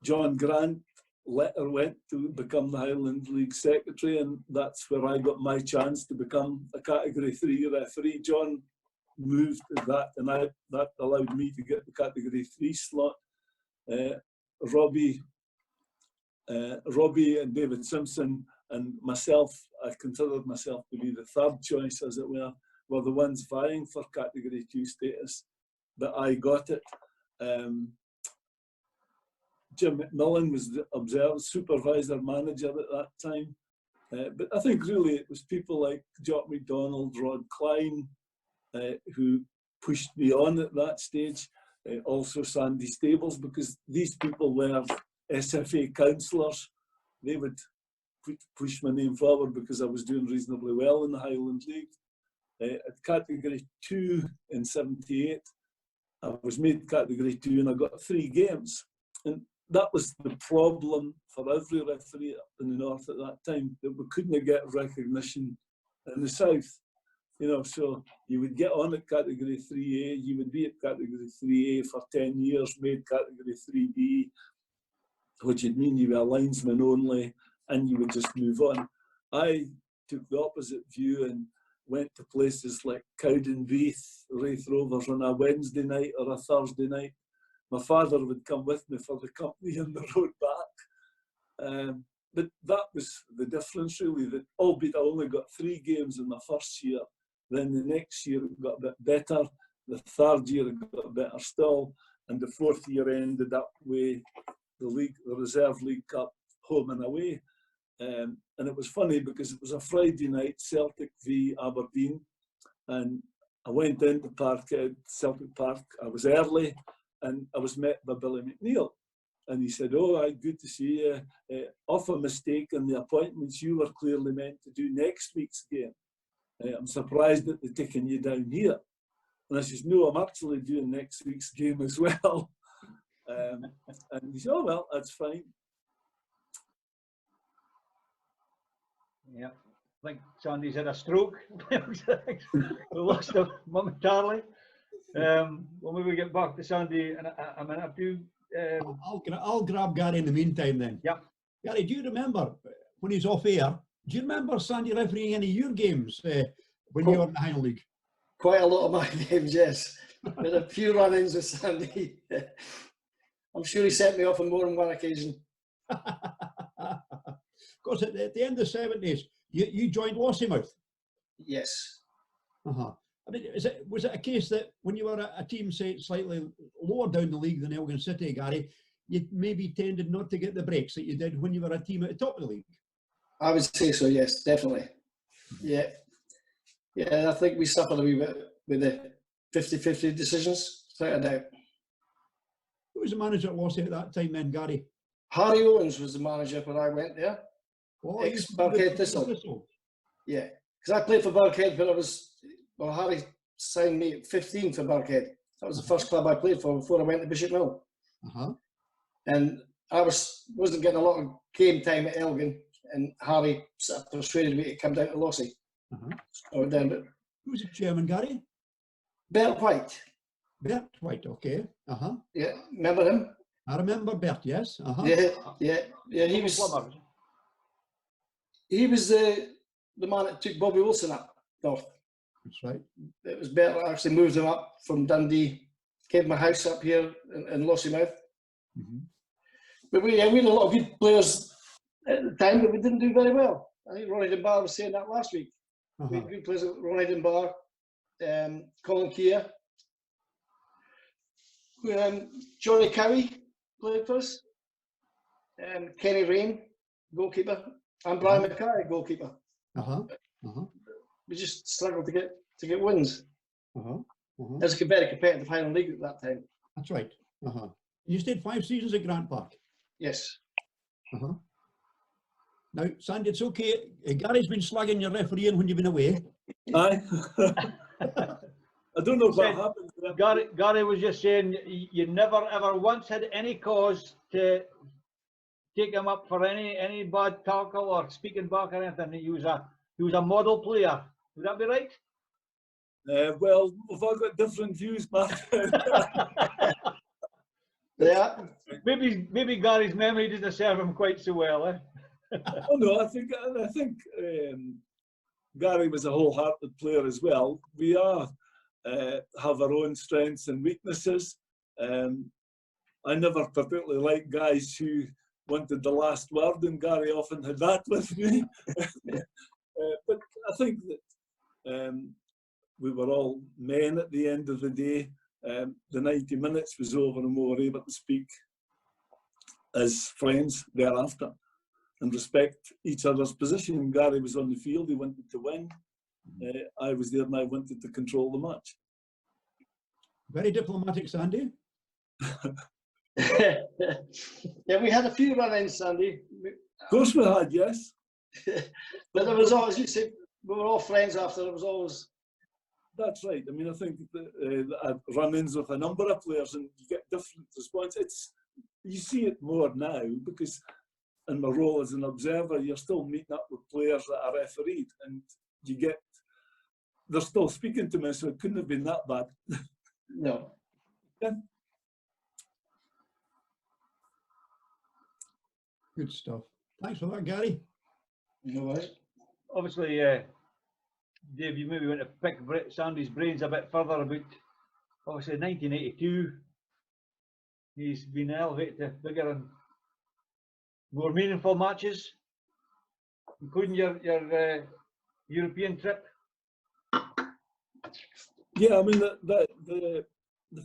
John Grant later went to become the Highland League secretary, and that's where I got my chance to become a Category 3 referee. John moved to that, and that allowed me to get the Category 3 slot. Robbie and David Simpson and myself, I considered myself to be the third choice, as it were the ones vying for Category 2 status, but I got it. Jim McMillan was the supervisor manager at that time. But I think really it was people like Jock McDonald, Rod Klein, who pushed me on at that stage. Also Sandy Stables, because these people were SFA councillors. They would push my name forward because I was doing reasonably well in the Highland League. At Category 2 in '78, I was made Category 2 and I got 3 games. And that was the problem for every referee up in the north at that time, that we couldn't get recognition in the south. So you would get on at Category 3A, you would be at Category 3A for 10 years, made Category 3B, which would mean you were a linesman only, and you would just move on. I took the opposite view and went to places like Cowdenbeath, Raith Rovers on a Wednesday night or a Thursday night. My father would come with me for the company on the road back. But that was the difference, really, that albeit I only got 3 games in my first year, then the next year it got a bit better, The third year it got better still, and the fourth year ended up with the Reserve League Cup, home and away. And it was funny because it was a Friday night, Celtic v Aberdeen, and I went into Parkhead, Celtic Park. I was early, and I was met by Billy McNeil. And he said, "Oh, good to see you. Off a mistake in the appointments you were clearly meant to do next week's game. I'm surprised that they're taking you down here." And I says, "No, I'm actually doing next week's game as well." And he said, "Oh, well, that's fine." Yeah, I think Sandy's had a stroke. We lost him momentarily. Well, maybe we get back to Sandy in a minute or two. I'll grab Gary in the meantime then. Yeah. Gary, do you remember when he's off air? Do you remember Sandy refereeing any of your games when you were in the Highland League? Quite a lot of my games, yes. With a few run-ins with Sandy. I'm sure he sent me off on more than one occasion. Because at the end of the 70s, you joined Lossiemouth. Yes. I mean, was it a case that when you were a team, say, slightly lower down the league than Elgin City, Gary, you maybe tended not to get the breaks that you did when you were a team at the top of the league? I would say so, yes, definitely. Yeah. Yeah, I think we suffered a wee bit with the 50-50 decisions, without a doubt. Who was the manager at Lossie at that time then, Gary? Harry Owens was the manager when I went there. Oh, Ex-Birkhead Thistle. Yeah, because I played for Birkhead, but Harry signed me at 15 for Birkhead. That was the first club I played for before I went to Bishop Mill. And I wasn't getting a lot of game time at Elgin, and Harry sort of persuaded me to come down to Lossie. So I went down to Who's the chairman, Gary? Bert White. Bert White, okay. Yeah, remember him? I remember Bert, yes. Yeah. He was the man that took Bobby Wilson up north. That's right. It was Bert that actually moved him up from Dundee, gave him a house up here in Lossiemouth. But we had a lot of good players at the time, but we didn't do very well. I think Ronnie Dunbar was saying that last week. We had good players, Ronnie Dunbar, Colin Keir, Johnny Cowie played for us, Kenny Rain, goalkeeper, and Brian Mackay, goalkeeper. We just struggled to get wins. It was a very competitive Highland League at that time. That's right. You stayed 5 seasons at Grant Park. Yes. Now, Sandy, it's okay. Gary's been slagging your refereeing when you've been away. Aye. I don't know what happened. Gary was just saying you never ever once had any cause to take him up for any bad tackle or speaking back or anything. He was a model player. Would that be right? Well, we've all got different views, Martin. Yeah. Maybe Gary's memory doesn't serve him quite so well, eh? Oh no, I think Gary was a wholehearted player as well. We have our own strengths and weaknesses. I never particularly liked guys who wanted the last word, and Gary often had that with me. But I think that we were all men at the end of the day. The 90 minutes was over and we were able to speak as friends thereafter and respect each other's position. Gary was on the field, he wanted to win. I was there and I wanted to control the match. Very diplomatic, Sandy. Yeah, we had a few run-ins, Sandy. Of course we had, yes. But there was always, you said, we were all friends after. It was always. That's right. I mean, I think that I've run-ins with a number of players and you get different responses. You see it more now because in my role as an observer, you're still meeting up with players that are refereed and they're still speaking to me, so it couldn't have been that bad. No. Yeah. Good stuff. Thanks for that, Gary. No worries. Obviously, Dave, you maybe want to pick Sandy's brains a bit further about, obviously, 1982. He's been elevated to bigger and more meaningful matches, including your European trip. Yeah, I mean, the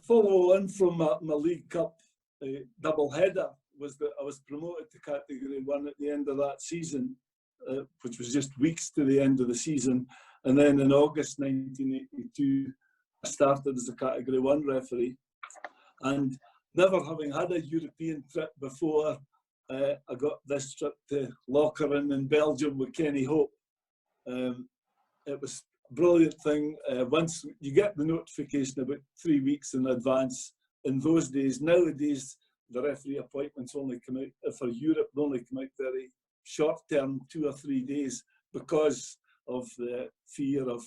follow on from my League Cup double header was that I was promoted to Category 1 at the end of that season, which was just weeks to the end of the season. And then in August 1982, I started as a Category 1 referee. And never having had a European trip before, I got this trip to Lokeren in Belgium with Kenny Hope. It was a brilliant thing. Once you get the notification about 3 weeks in advance, in those days, nowadays, the referee appointments only come out, for Europe, they only come out very short term, 2 or 3 days, because of the fear of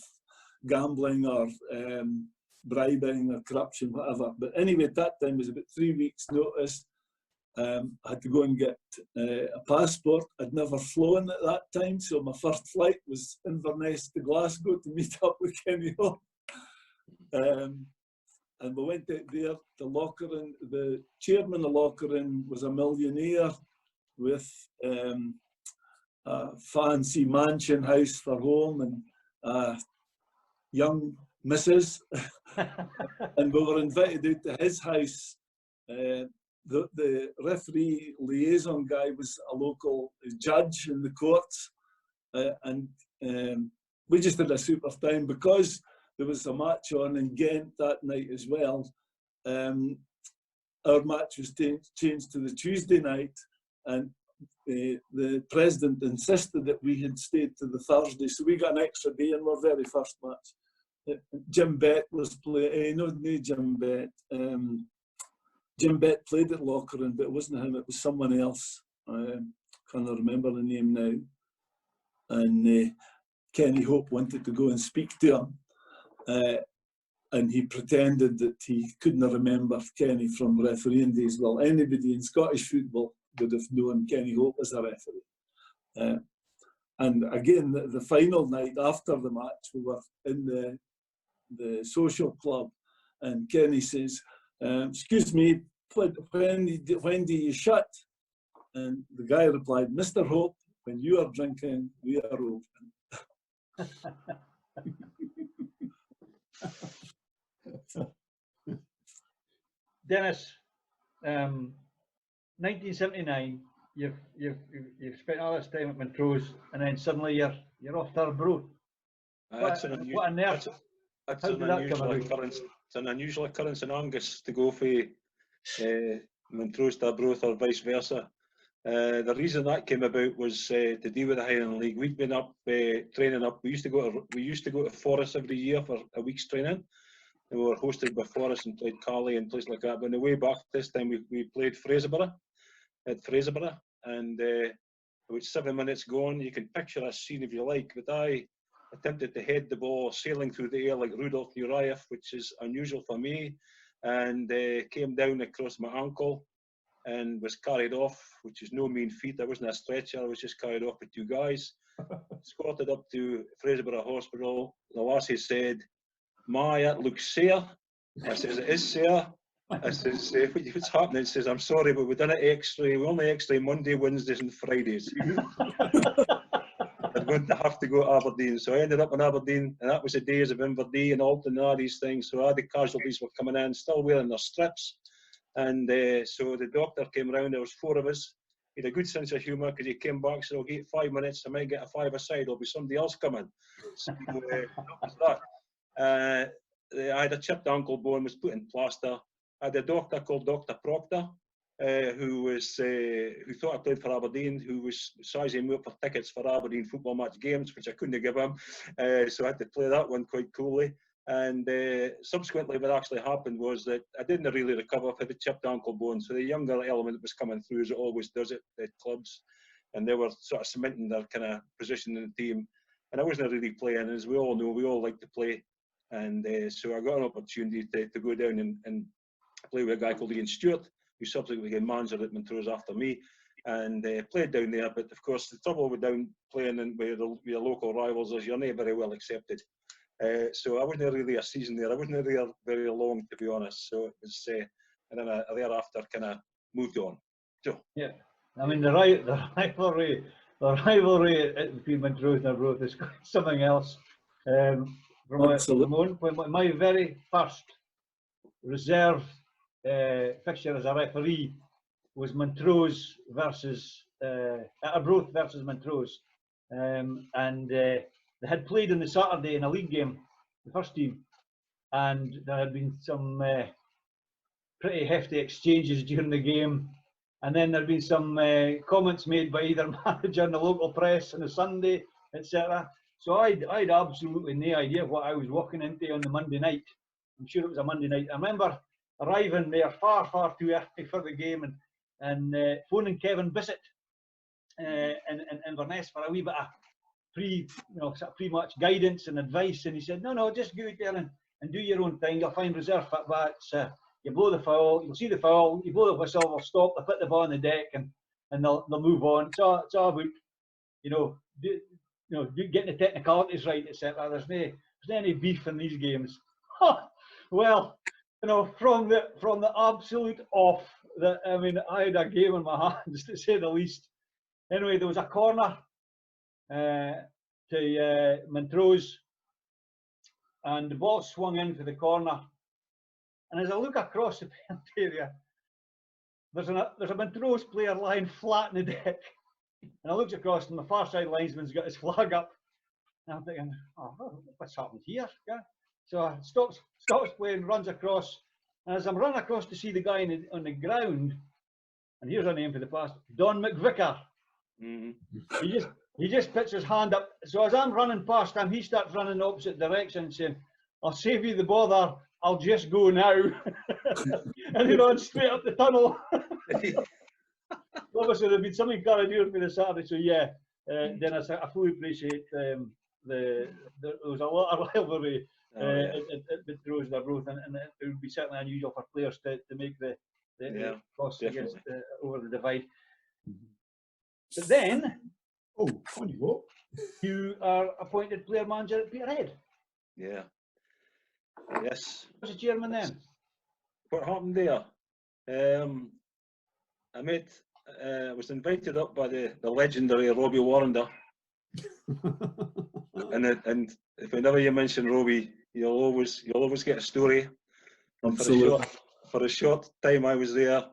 gambling or bribing or corruption, whatever. But anyway, at that time, it was about 3 weeks' notice. I had to go and get a passport. I'd never flown at that time, so my first flight was Inverness to Glasgow to meet up with Kenny Hope. And we went out there to Lokeren. The chairman of Lokeren was a millionaire with a fancy mansion house for home and a young missus. And we were invited out to his house. The referee liaison guy was a local judge in the courts, and we just had a super time because there was a match on in Ghent that night as well. Our match was changed to the Tuesday night, and the president insisted that we had stayed to the Thursday, so we got an extra day in our very first match. Jim Bett was playing, no Jim Bett. Jim Bett played at Lokeren, but it wasn't him, it was someone else. I can't remember the name now. And Kenny Hope wanted to go and speak to him. And he pretended that he couldn't remember Kenny from refereeing days. Well, anybody in Scottish football would have known Kenny Hope as a referee. And again, the final night after the match, we were in the social club, and Kenny says, excuse me, when do you shut? And the guy replied, Mr. Hope, when you are drinking, we are open. Dennis, 1979, you've spent all this time at Montrose, and then suddenly you're off to Arbroath. That's an unusual occurrence. It's an unusual occurrence in Angus to go for Montrose to Arbroath or vice versa. The reason that came about was to do with the Highland League. We'd been up training up. We used to go to Forres every year for a week's training, and we were hosted by Forres and played Carley and places like that. But on the way back this time, we played Fraserburgh at Fraserburgh, and about 7 minutes gone, you can picture a scene if you like. But I attempted to head the ball sailing through the air like Rudolf Nureyev, which is unusual for me, and came down across my ankle and was carried off, which is no mean feat. I wasn't a stretcher, I was just carried off with 2 guys. Escorted up to Fraserburgh Hospital. The lassie said, "My, that looks sore." I says, "It is sore." I says, "What's happening?" It says, "I'm sorry, but we've done an X-ray. We only X-ray Monday, Wednesdays and Fridays." I'm going to have to go to Aberdeen. So I ended up in Aberdeen, and that was the days of Inverdee and Alton and all these things. So all the casualties were coming in, still wearing their strips. And so the doctor came round, there was 4 of us. He had a good sense of humour because he came back and said, "I'll give it 5 minutes, I might get a 5-a-side, there'll be somebody else coming." So that was that. I had a chipped ankle bone, was put in plaster. I had a doctor called Dr. Proctor, who thought I played for Aberdeen, who was sizing me up for tickets for Aberdeen football match games, which I couldn't give him. So I had to play that one quite coolly. And subsequently, what actually happened was that I didn't really recover for the chipped ankle bone. So the younger element was coming through, as it always does at clubs. And they were sort of cementing their kind of position in the team. And I wasn't really playing. As we all know, we all like to play. And so I got an opportunity to go down and play with a guy called Ian Stewart, who subsequently became manager at Montrose after me, and played down there. But of course, the trouble with down playing with your local rivals is you're not very well accepted. So I wasn't really a season there. I wasn't there very long, to be honest. So it was, and then I thereafter kind of moved on. So yeah, I mean the rivalry between Montrose and Arbroath is something else. Absolutely. My very first reserve fixture as a referee was Montrose versus Arbroath versus Montrose, and they had played on the Saturday in a league game, the first team, and there had been some pretty hefty exchanges during the game, and then there had been some comments made by either manager in the local press on a Sunday, etc. So I'd absolutely no idea what I was walking into on the Monday night. I'm sure it was a Monday night. I remember arriving there far too early for the game and phoning Kevin Bissett in Inverness for a wee bit of sort of pre-match guidance and advice, and he said, no, just go out there and do your own thing. You'll find reserve fit backs. You blow the foul, you'll see the foul, you blow the whistle, they'll stop, they'll put the ball on the deck, and they'll move on. It's all about getting the technicalities right, etc. There's no any beef in these games. Well, from the absolute off, I had a game in my hands, to say the least. Anyway, there was a corner to Montrose, and the ball swung in for the corner. And as I look across the penalty area, there's a Montrose player lying flat in the deck. And I looked across, and the far side linesman's got his flag up. And I'm thinking, what's happened here? Yeah. So stops playing, runs across. And as I'm running across to see the guy on the ground, and here's a name for the past, Don McVicker. Mm-hmm. He just puts his hand up. So as I'm running past him, he starts running the opposite direction, saying, I'll save you the bother, I'll just go now. And he runs straight up the tunnel. Obviously, there'd been something carried for the Saturday, so yeah, Dennis, I fully appreciate there was a lot of rivalry at Montrose and Arbroath, and it would be certainly unusual for players to make the cross against over the divide. But then, on you go. You are appointed player manager at Peterhead. Yeah. Yes. Was the chairman then? What happened there? I was invited up by the legendary Robbie Warrender. and if whenever you mention Robbie, you'll always get a story. And for a short time I was there,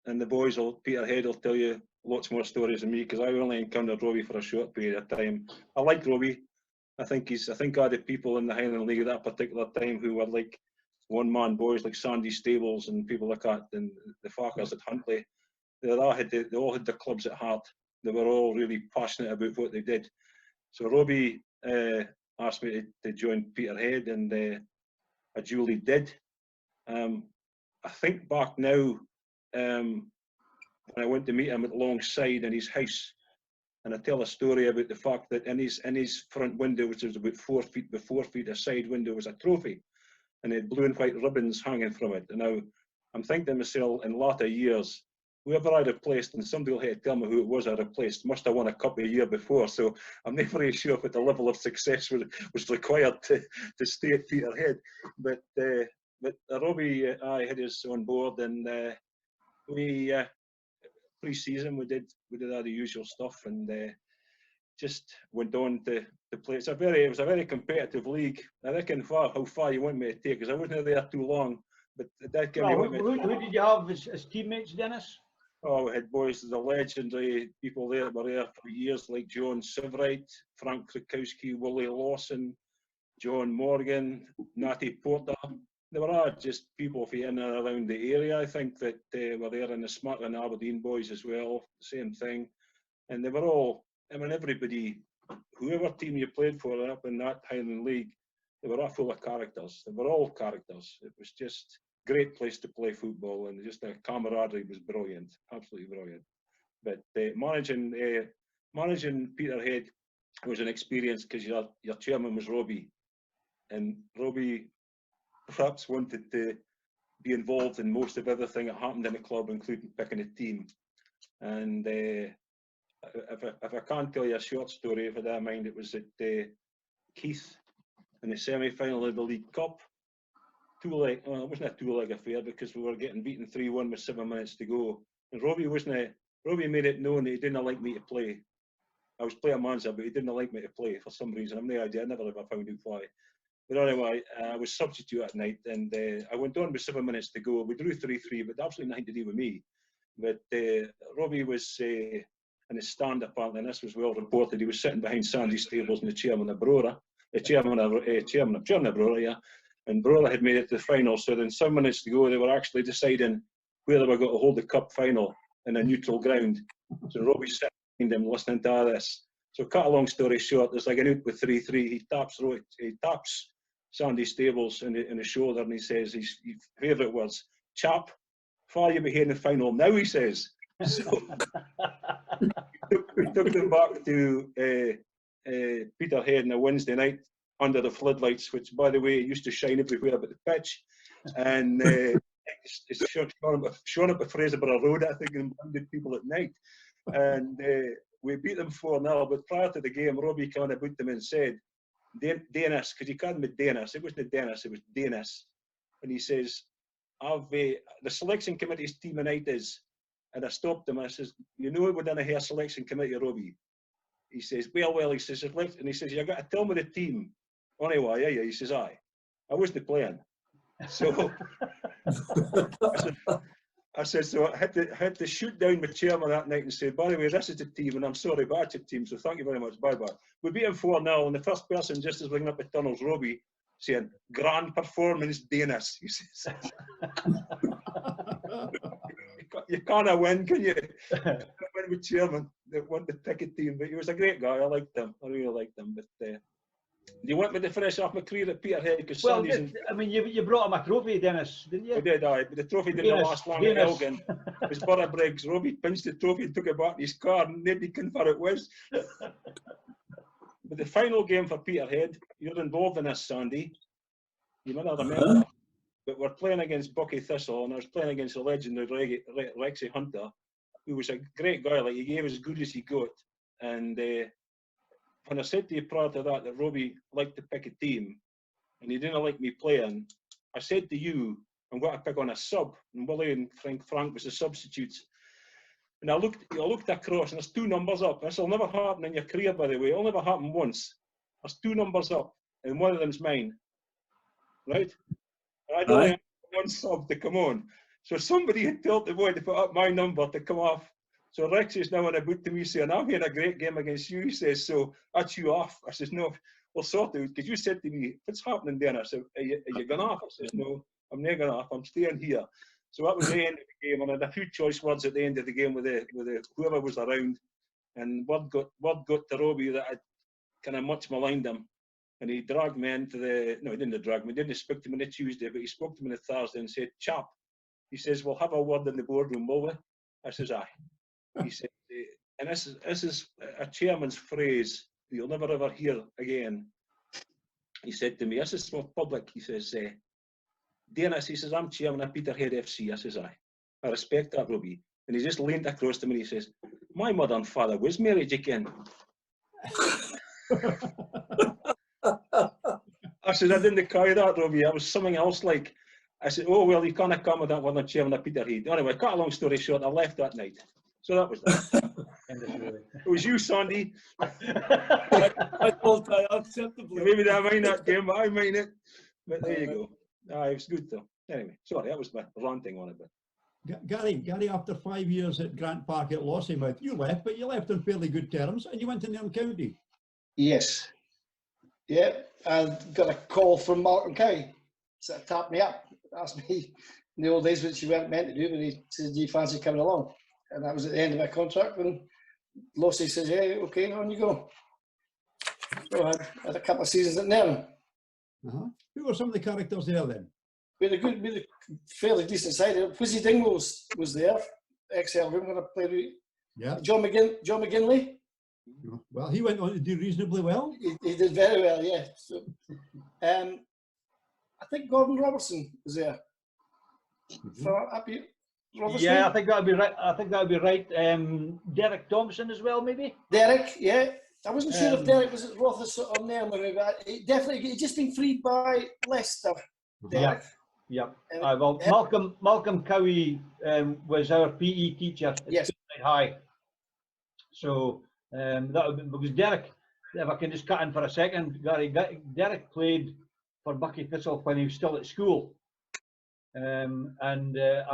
and the boys Peterhead will tell you lots more stories than me, because I only encountered Robbie for a short period of time. I like Robbie. I think I had the people in the Highland League at that particular time who were like one-man boys like Sandy Stables and people like that, and the Farkers at Huntly. They all had the clubs at heart. They were all really passionate about what they did. So Robbie asked me to join Peterhead, and I duly did. I think back now, when I went to meet him at Longside in his house, and I tell a story about the fact that in his front window, which was about 4 feet by 4 feet, a side window, was a trophy, and it had blue and white ribbons hanging from it. And now I'm thinking to myself, in latter years, whoever I replaced, and somebody will have to tell me who it was I replaced, must have won a cup a year before. So I'm not very sure what the level of success was required to stay at Peterhead. But Robbie, I had us on board, and we pre-season we did all the usual stuff, and just went on to play. It was a very competitive league. I reckon how far you want me to take, because I wasn't there too long. But that gave me. Who did you have as teammates, Dennis? Oh, we had boys, the legendary people there that were there for years, like John Sivright, Frank Krakowski, Willie Lawson, John Morgan, Natty Porter. They were all just people from in and around the area. I think that were there in the Smart and Aberdeen boys as well, same thing. And they were all, everybody, whoever team you played for up in that Highland League, they were all full of characters. They were all characters. It was just a great place to play football, and just the camaraderie was brilliant, absolutely brilliant. But managing Peterhead was an experience, because your chairman was Robbie, and Robbie perhaps wanted to be involved in most of everything that happened in the club, including picking a team. And if I can't tell you a short story, if I don't mind, it was at Keith in the semi-final of the League Cup. It wasn't a two-leg affair, because we were getting beaten 3-1 with 7 minutes to go. And Robbie made it known that he didn't like me to play. I was player manager, but he didn't like me to play for some reason. I've no idea. I never ever found out why. But anyway, I was substitute at night, and I went on with 7 minutes to go. We drew 3-3, but absolutely nothing to do with me. But Robbie was in his stand apparently, and this was well reported. He was sitting behind Sandy Stables and the chairman of Brora, chairman of Brora, yeah. And Brora had made it to the final, so then 7 minutes to go, they were actually deciding where they were going to hold the cup final in a neutral ground. So Robbie's sitting behind him listening to all this. So cut a long story short, there's like an out with 3-3. He taps Sandy Stables in the shoulder, and he says his favourite words, "Chap, far you be here in the final now," he says. So we took them back to Peterhead on a Wednesday night under the floodlights, which, by the way, used to shine everywhere but the pitch. And it's shone up the Fraserburgh Road, I think, and blinded people at night. And we beat them 4-0, but prior to the game, Robbie kind of put them and said, Dennis, because he called me Dennis. It wasn't Dennis, it was Dennis. And he says, the selection committee's team tonight is, and I stopped him. I says, "You know we're in a hair selection committee, Robbie." He says, well, he says, and he says, "You got to tell me the team." Anyway, yeah, he says, "Aye, I wasn't playing." So I said, so I had to shoot down my chairman that night and say, "By the way, this is the team, and I'm sorry, but that's the team, so thank you very much, bye-bye." We beat him 4-0, and the first person just as looking up the tunnels, Robbie, saying, "Grand performance, Dennis," he says. You can't win, can you? Win with chairman that won the ticket team, but he was a great guy. I liked him. I really liked him. But do you want me to finish off my career at Peterhead? Because Well, I mean, you brought him a trophy, Dennis, didn't you? I did, aye. But the trophy didn't last long at Elgin. It was Borough Briggs. Robbie pinched the trophy and took it back in his car, and nobody knew where it was. But the final game for Peterhead, you're involved in this, Sandy. You might not remember. But we're playing against Bucky Thistle, and I was playing against the legendary Rexy Hunter, who was a great guy. Like, he gave as good as he got. And when I said to you prior to that Robbie liked to pick a team, and he didn't like me playing, I said to you, "I'm going to pick on a sub." And Willie and Frank was the substitutes. And I looked across, and there's 2 numbers up. This will never happen in your career, by the way. It'll never happen once. There's 2 numbers up, and one of them's mine. Right? I don't have one sub to come on. So somebody had told the boy to put up my number to come off. So Rexy's now on a boot to me saying, "I'm having a great game against you," he says, "so that's you off." I says, "No, we'll sort it out." Because you said to me, "What's happening then?" I said, are you going off?" I says, "No, I'm not going off. I'm staying here." So that was the end of the game. And I had a few choice words at the end of the game with whoever was around. And word got to Robbie that I'd kind of much maligned him. And he dragged me into no, he didn't drag me, he didn't speak to me on the Tuesday, but he spoke to me on the Thursday and said, "Chap," he says, "we'll have a word in the boardroom, will we?" I says, "Aye." He said, and this is a chairman's phrase that you'll never ever hear again. He said to me, this is for public, he says, "Dennis," he says, "I'm chairman of Peterhead FC." I says, "Aye, I respect that, Robbie." And he just leaned across to me and he says, "My mother and father was married again." I said, "I didn't carry that, Robbie. I was something else like." I said, "Oh, well, you can't come with that one, the chairman of Peterhead." Anyway, cut a long story short, I left that night. So that was that. It was you, Sandy. I thought I acceptably. Maybe I mind that game, but I mind it. But there you go. It was good though. Anyway, sorry, that was my ranting on it. But Gary, after 5 years at Grant Park at Lossiemouth, you left, but you left on fairly good terms, and you went to Nairn County. Yes. Yeah, I got a call from Malcolm Cowie. So tapped me up, asked me in the old days, which you weren't meant to do, but he said, "Do you fancy coming along?" And that was at the end of my contract. And Lossie says, "Yeah, okay, on you go." So I had a couple of seasons at Nairn. Who were some of the characters there then? We had a fairly decent side. Wizzy Dingwalls was there, XL room, going to play with. Yeah. John McGinley. Well, he went on to do reasonably well. He did very well, yeah. So, I think Gordon Robertson was there. Yeah, I think that would be right. Derek Thompson as well, maybe. Derek, yeah. I wasn't sure if Derek was at Rothes or Nairn, but he just been freed by Leicester. Derek. Yeah. Well, Malcolm Cowie was our PE teacher at Speyside High. So that would be, because Derek, if I can just cut in for a second, Gary, Derek played for Buckie Thistle when he was still at school. I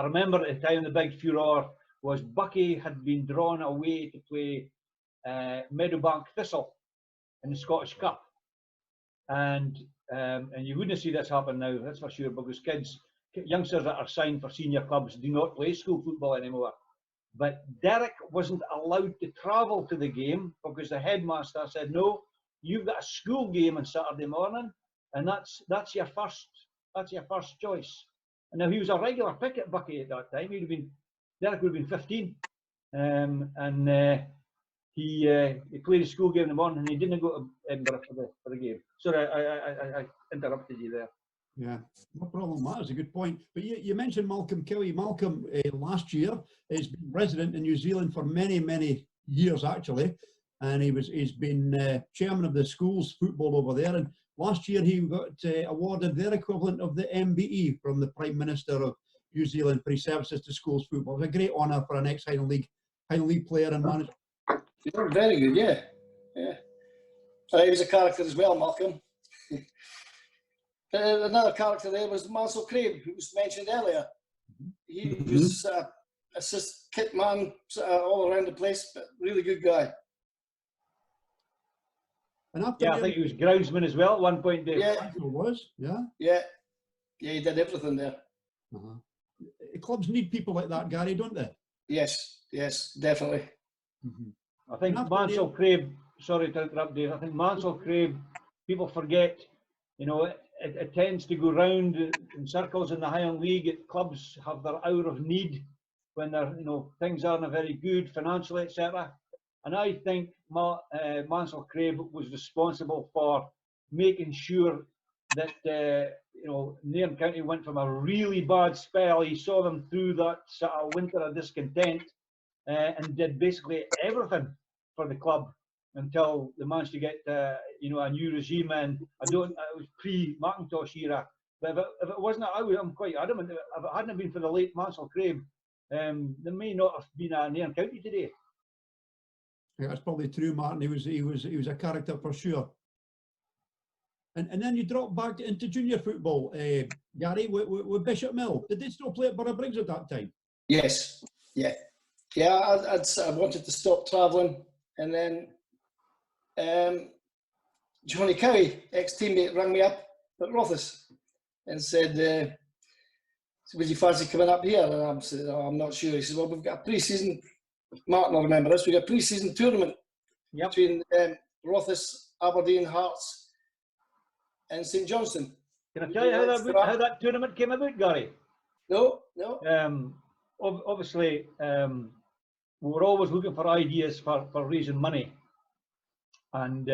remember at the time the big furore was Buckie had been drawn away to play Meadowbank Thistle in the Scottish Cup. And you wouldn't see this happen now, that's for sure, because youngsters that are signed for senior clubs do not play school football anymore. But Derek wasn't allowed to travel to the game because the headmaster said, no, you've got a school game on Saturday morning, and that's your first choice. And now he was a regular pick at Buckie at that time. Derek would have been 15, he played a school game in the morning, and he didn't go to Edinburgh for the game. Sorry, I interrupted you there. Yeah, no problem. That is a good point. But you mentioned Malcolm Kelly. Malcolm last year has been resident in New Zealand for many, many years actually, and he's been chairman of the schools football over there. And last year he got awarded their equivalent of the MBE from the Prime Minister of New Zealand for his services to schools football. It was a great honour for an ex-Highland League player and manager. You're very good, yeah. He was a character as well, Malcolm. Another character there was Mansell Craig, who was mentioned earlier. He was assist kit man all around the place, but really good guy. And after I think he was groundsman as well at one point, Dave. Yeah, he did everything there. Clubs need people like that, Gary, don't they? Yes, definitely. I think Mansell Craig, sorry to interrupt, Dave, I think Mansell Craig, people forget, it tends to go round in circles in the Highland League. Clubs have their hour of need when they're, things aren't very good financially, etc. And I think Mansell Craig was responsible for making sure that Nairn County went from a really bad spell. He saw them through that sort of winter of discontent and did basically everything for the club until they managed to get a new regime. And it was pre-Mackintosh era. But if it wasn't, I'm quite adamant, if it hadn't been for the late Mansell Craig, there may not have been a Nairn County today. Yeah, that's probably true, Martin. He was a character for sure. And then you dropped back into junior football, Gary, with Bishop Mill. Did they still play at Borough Briggs at that time? Yes, yeah. I wanted to stop travelling, and then Johnny Cowie, ex-teammate, rang me up at Rothes and said, would you fancy coming up here? And I said, I'm not sure. He said, well, we've got a pre-season, Martin will remember this, we've got a pre-season tournament between Rothes, Aberdeen, Hearts and St Johnstone. Can I tell you how that tournament came about, Gary? No. Obviously, we were always looking for ideas for raising money. And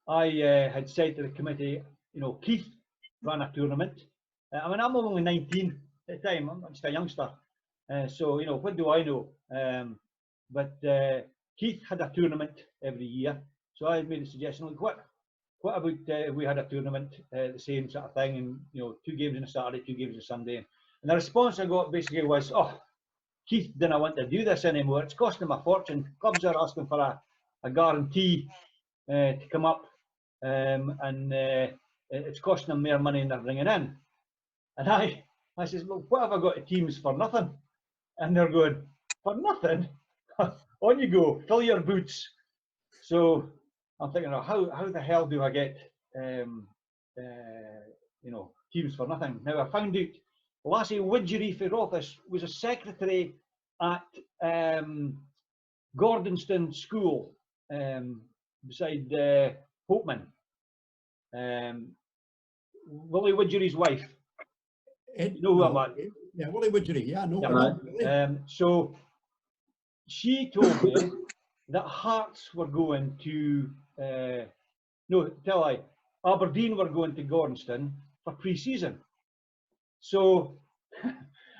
I had said to the committee, Keith ran a tournament. I'm only 19 at the time, I'm just a youngster. So, what do I know? But Keith had a tournament every year. So I made a suggestion, like, what about if we had a tournament, the same sort of thing, and 2 games on a Saturday, 2 games on a Sunday. And the response I got basically was, Keith didn't want to do this anymore. It's costing him a fortune. Clubs are asking for a guarantee to come up, and it's costing them more money than they're bringing in. And I says, well, what have I got to teams for nothing? And they're going, for nothing? On you go, fill your boots. So I'm thinking, how the hell do I get teams for nothing? Now I found out Lassie Widgery for Rothes was a secretary at Gordonston School beside Hopeman. Willie Widgery's wife. You know who I'm at? Yeah, Willie Widgery, yeah, no. So she told me that Hearts were going to, Aberdeen were going to Gordonston for pre-season. So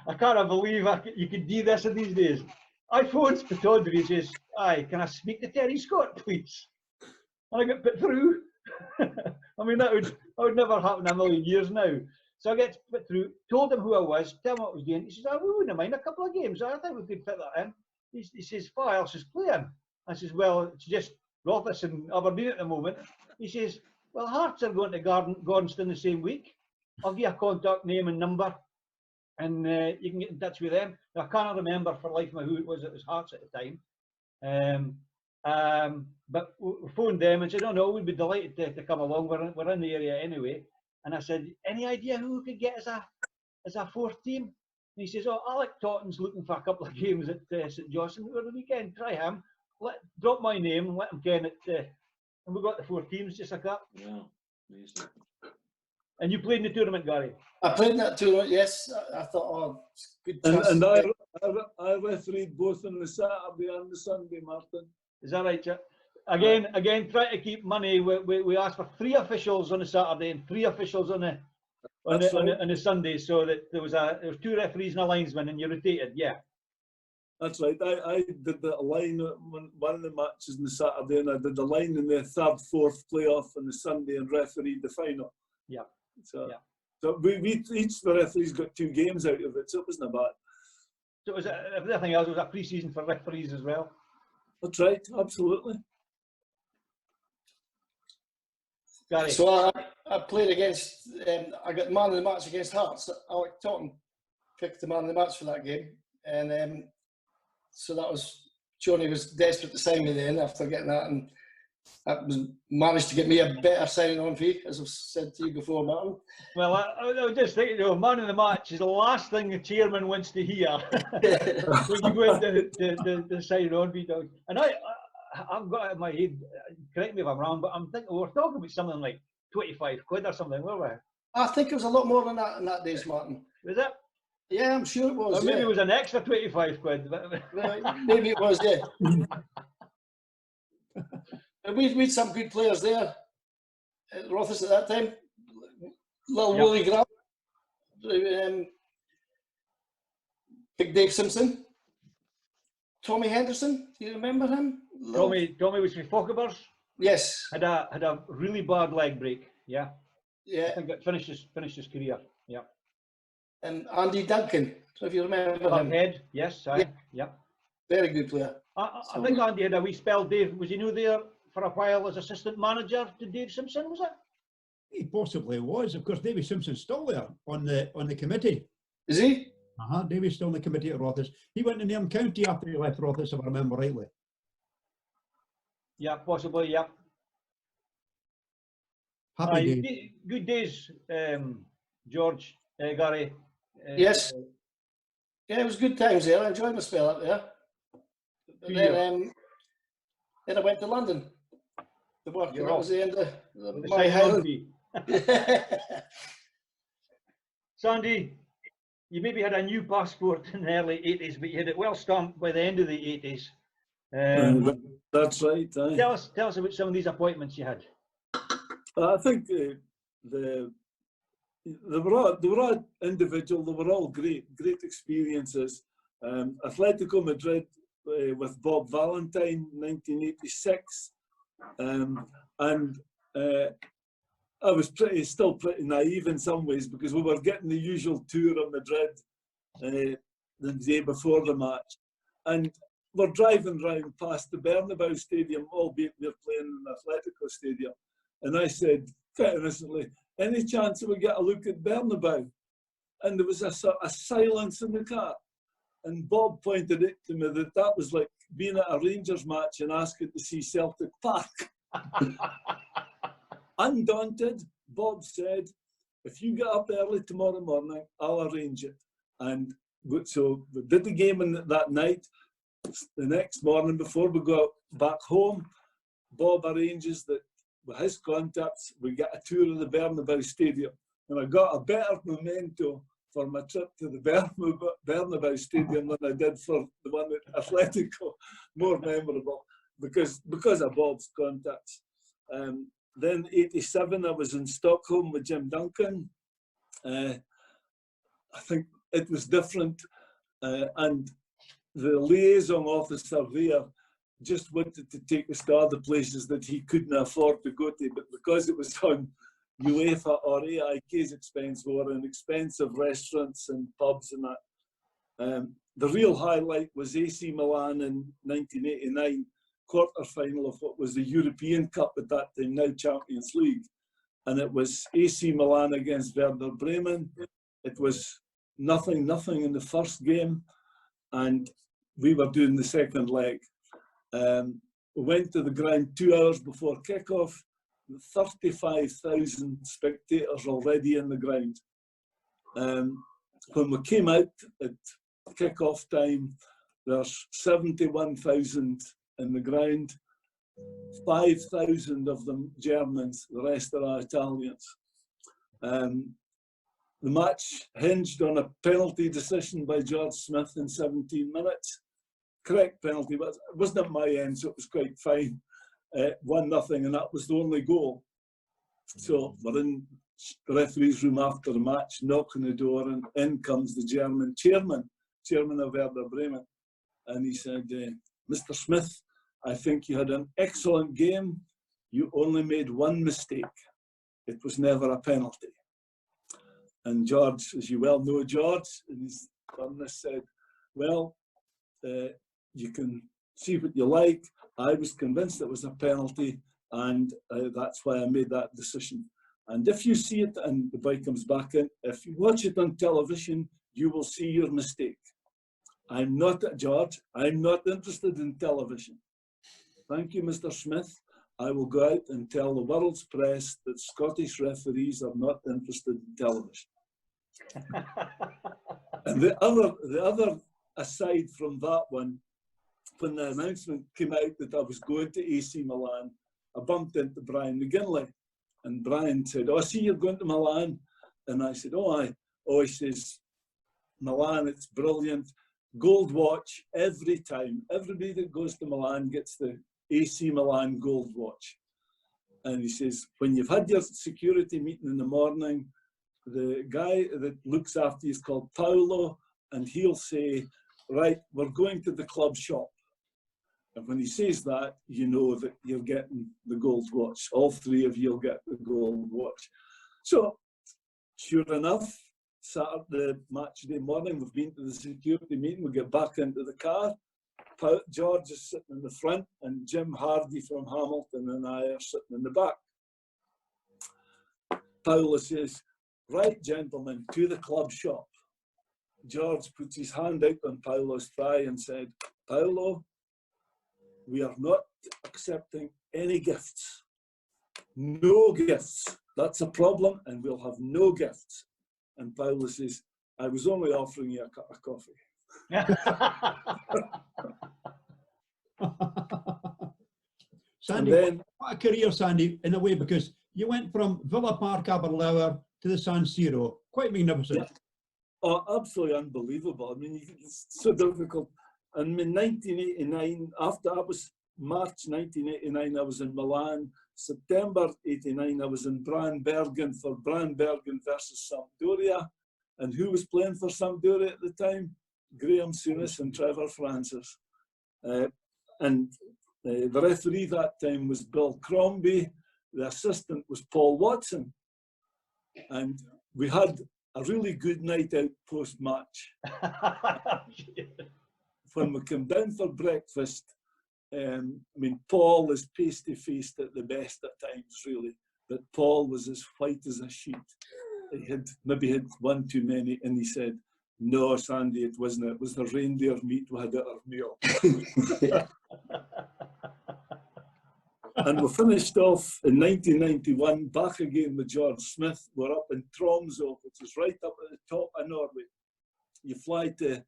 I can't believe you could do this in these days. I phoned Spitodry and says, "Aye, can I speak to Terry Scott, please?" And I got put through. I mean, that would never happen in a million years now. So I get put through, told him who I was, tell him what I was doing. He says, we wouldn't mind a couple of games. I think we could fit that in. He says, what else is playing? I says, well, it's just Rothes and Aberdeen at the moment. He says, Well, Hearts are going to Gordonston the same week. I'll give you a contact name and number, and you can get in touch with them. I can't remember for life of me who it was Hearts at the time. But we phoned them and said, "Oh no, we'd be delighted to come along. We're in the area anyway." And I said, "Any idea who we could get as a fourth team?" And he says, "Oh, Alec Totten's looking for a couple of games at St Johnstone over the weekend. Try him. Drop my name and let him ken it." And we got the 4 teams just like that. Yeah, amazing. And you played in the tournament, Gary? I played in that tournament, yes. I thought, oh, it's a good chance. And I refereed both on the Saturday and the Sunday, Martin. Is that right, Chip? Again, try to keep money. We asked for 3 officials on a Saturday and 3 officials on a Sunday, so that there was 2 referees and a linesman, and you rotated. Yeah. That's right. I did the line one of the matches on the Saturday, and I did the line in the 3rd, 4th playoff on the Sunday, and refereed the final. Yeah. So we each the referees got 2 games out of it, so it wasn't bad. So it was everything else was a pre-season for referees as well. That's right. Absolutely. Gary. So I played against, I got man of the match against Hearts. Alec Totten picked the man of the match for that game. And so that was, Johnny was desperate to sign me then after getting that. And that managed to get me a better signing on fee, as I've said to you before, Martin. Well, I was just thinking, man of the match is the last thing the chairman wants to hear when you go into the signing on fee. And I've got it in my head, correct me if I'm wrong, but I'm thinking we're talking about something like 25 quid or something, were we? I think it was a lot more than that in that days, Martin. Was it? Yeah, I'm sure it was. Or maybe it was an extra 25 quid. Maybe it was, yeah. We had some good players there at Rothes at that time. Little Willie Graham, Big Dave Simpson, Tommy Henderson. Do you remember him? Tommy was with Fochabers. Yes. Had a really bad leg break. Yeah. Yeah. I think it finished his career. Yeah. And Andy Duncan. So if you remember him. Head. Yes. Yeah. Very good player. I think Andy had a wee spell. Dave, was he there for a while as assistant manager to Dave Simpson? Was it? He possibly was. Of course, Davy Simpson's still there on the committee. Is he? Davy's still on the committee at Rothes. He went to Nairn County after he left Rothes, if I remember rightly. Yeah, possibly. Yeah. Happy days. Good days, George, Gary. Yes. Yeah, it was good times there. I enjoyed my spell up there. But then I went to London to work. That was the end of my Highland. Sandy, you maybe had a new passport in the early 80s, but you had it well stamped by the end of the 80s. That's right. Tell us about some of these appointments you had. I think they were all individual. They were all great experiences. Atletico Madrid with Bob Valentine, 1986, and I was still pretty naive in some ways because we were getting the usual tour of Madrid the day before the match, and we're driving round past the Bernabeu Stadium, albeit we're playing in the Atletico Stadium, and I said quite innocently, "Any chance we get a look at Bernabeu?" And there was a silence in the car. And Bob pointed out to me that was like being at a Rangers match and asking to see Celtic Park. Undaunted, Bob said, "If you get up early tomorrow morning, I'll arrange it." And so we did the game that night. The next morning, before we go back home, Bob arranges that with his contacts, we get a tour of the Bernabeu Stadium. And I got a better memento for my trip to the Bernabeu Stadium than I did for the one at Atletico. More memorable because of Bob's contacts. Then 87, I was in Stockholm with Jim Duncan. I think it was different. And the liaison officer there just wanted to take us to other places that he couldn't afford to go to, but because it was on UEFA or AIK's expense, we were in expensive restaurants and pubs and that. The real highlight was AC Milan in 1989, quarter-final of what was the European Cup at that time, now Champions League. and it was AC Milan against Werder Bremen. It was 0-0 in the first game, and we were doing the second leg. We went to the ground 2 hours before kickoff. 35,000 spectators already in the ground. When we came out at kickoff time, there's 71,000 in the ground. 5,000 of them Germans, the rest are Italians. The match hinged on a penalty decision by George Smith in 17 minutes. Correct penalty, but it wasn't at my end, so it was quite fine. 1-0, and that was the only goal. So we're in the referee's room after the match, knock on the door, and in comes the German chairman of Werder Bremen. And he said, Mr. Smith, I think you had an excellent game. You only made one mistake. It was never a penalty. And George, as you well know, George, in his firmness said, well, you can see what you like. I was convinced it was a penalty, and that's why I made that decision. And if you see it, and the boy comes back in, if you watch it on television, you will see your mistake. I'm not, George, I'm not interested in television. Thank you, Mr. Smith. I will go out and tell the world's press that Scottish referees are not interested in television. And the other, aside from that one, when the announcement came out that I was going to AC Milan, I bumped into Brian McGinley, and Brian said, oh, I see you're going to Milan. And I said, oh, aye. Oh, he says, Milan, it's brilliant. Gold watch every time. Everybody that goes to Milan gets the AC Milan gold watch. And he says, when you've had your security meeting in the morning, the guy that looks after you is called Paolo, and he'll say, right, we're going to the club shop. And when he says that, you know that you're getting the gold watch. All three of you will get the gold watch. So, sure enough, Saturday match day morning, we've been to the security meeting, we get back into the car. George is sitting in the front, and Jim Hardy from Hamilton and I are sitting in the back. Paolo says, right, gentlemen, to the club shop. George puts his hand out on Paolo's thigh and said, Paolo, we are not accepting any gifts. No gifts. That's a problem, and we'll have no gifts. And Paolo says, I was only offering you a cup of coffee. Sandy, then, what a career, Sandy, in a way, because you went from Villa Park, Aberlour to the San Siro. Quite magnificent. yeah. Oh, absolutely unbelievable. I mean, it's so difficult. And in 1989, after that was March 1989, I was in Milan. September 89, I was in Branbergen for Branbergen versus Sampdoria. And who was playing for Sampdoria at the time? Graham Souness and Trevor Francis. And the referee that time was Bill Crombie. The assistant was Paul Watson. And we had a really good night out post-match. When we came down for breakfast, I mean, Paul is pasty-faced at the best at times, really, but Paul was as white as a sheet. He had maybe had one too many, and he said, no, Sandy, it wasn't. It was the reindeer meat we had at our meal. And we finished off in 1991, back again with George Smith. We're up in Tromsø, which is right up at the top of Norway. You fly to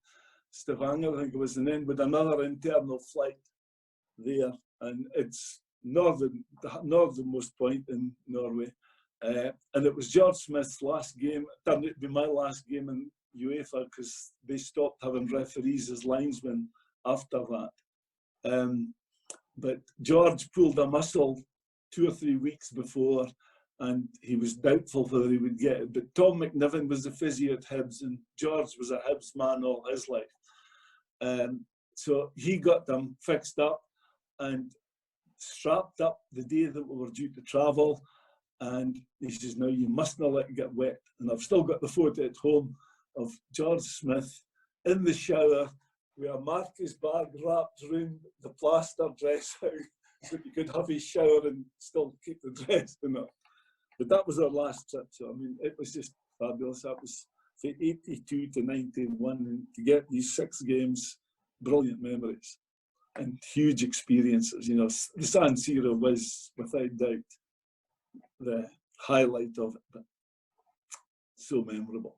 Stavanger, I think it was, and then with another internal flight there, and it's the northernmost point in Norway. And it was George Smith's last game. It turned out to be my last game in UEFA because they stopped having referees as linesmen after that. But George pulled a muscle 2 or 3 weeks before, and he was doubtful whether he would get it. But Tom McNiven was the physio at Hibs, and George was a Hibs man all his life. So he got them fixed up and strapped up the day that we were due to travel. And he says, no, you must not let it get wet. And I've still got the photo at home of George Smith in the shower with a Marcus bag wrapped around the plaster dress out so he could have his shower and still keep the dress in it. But that was our last trip, so I mean, it was just fabulous. That was from 82 to 91, and to get these 6 games, brilliant memories and huge experiences. You know, the San Siro was without doubt the highlight of it, but so memorable.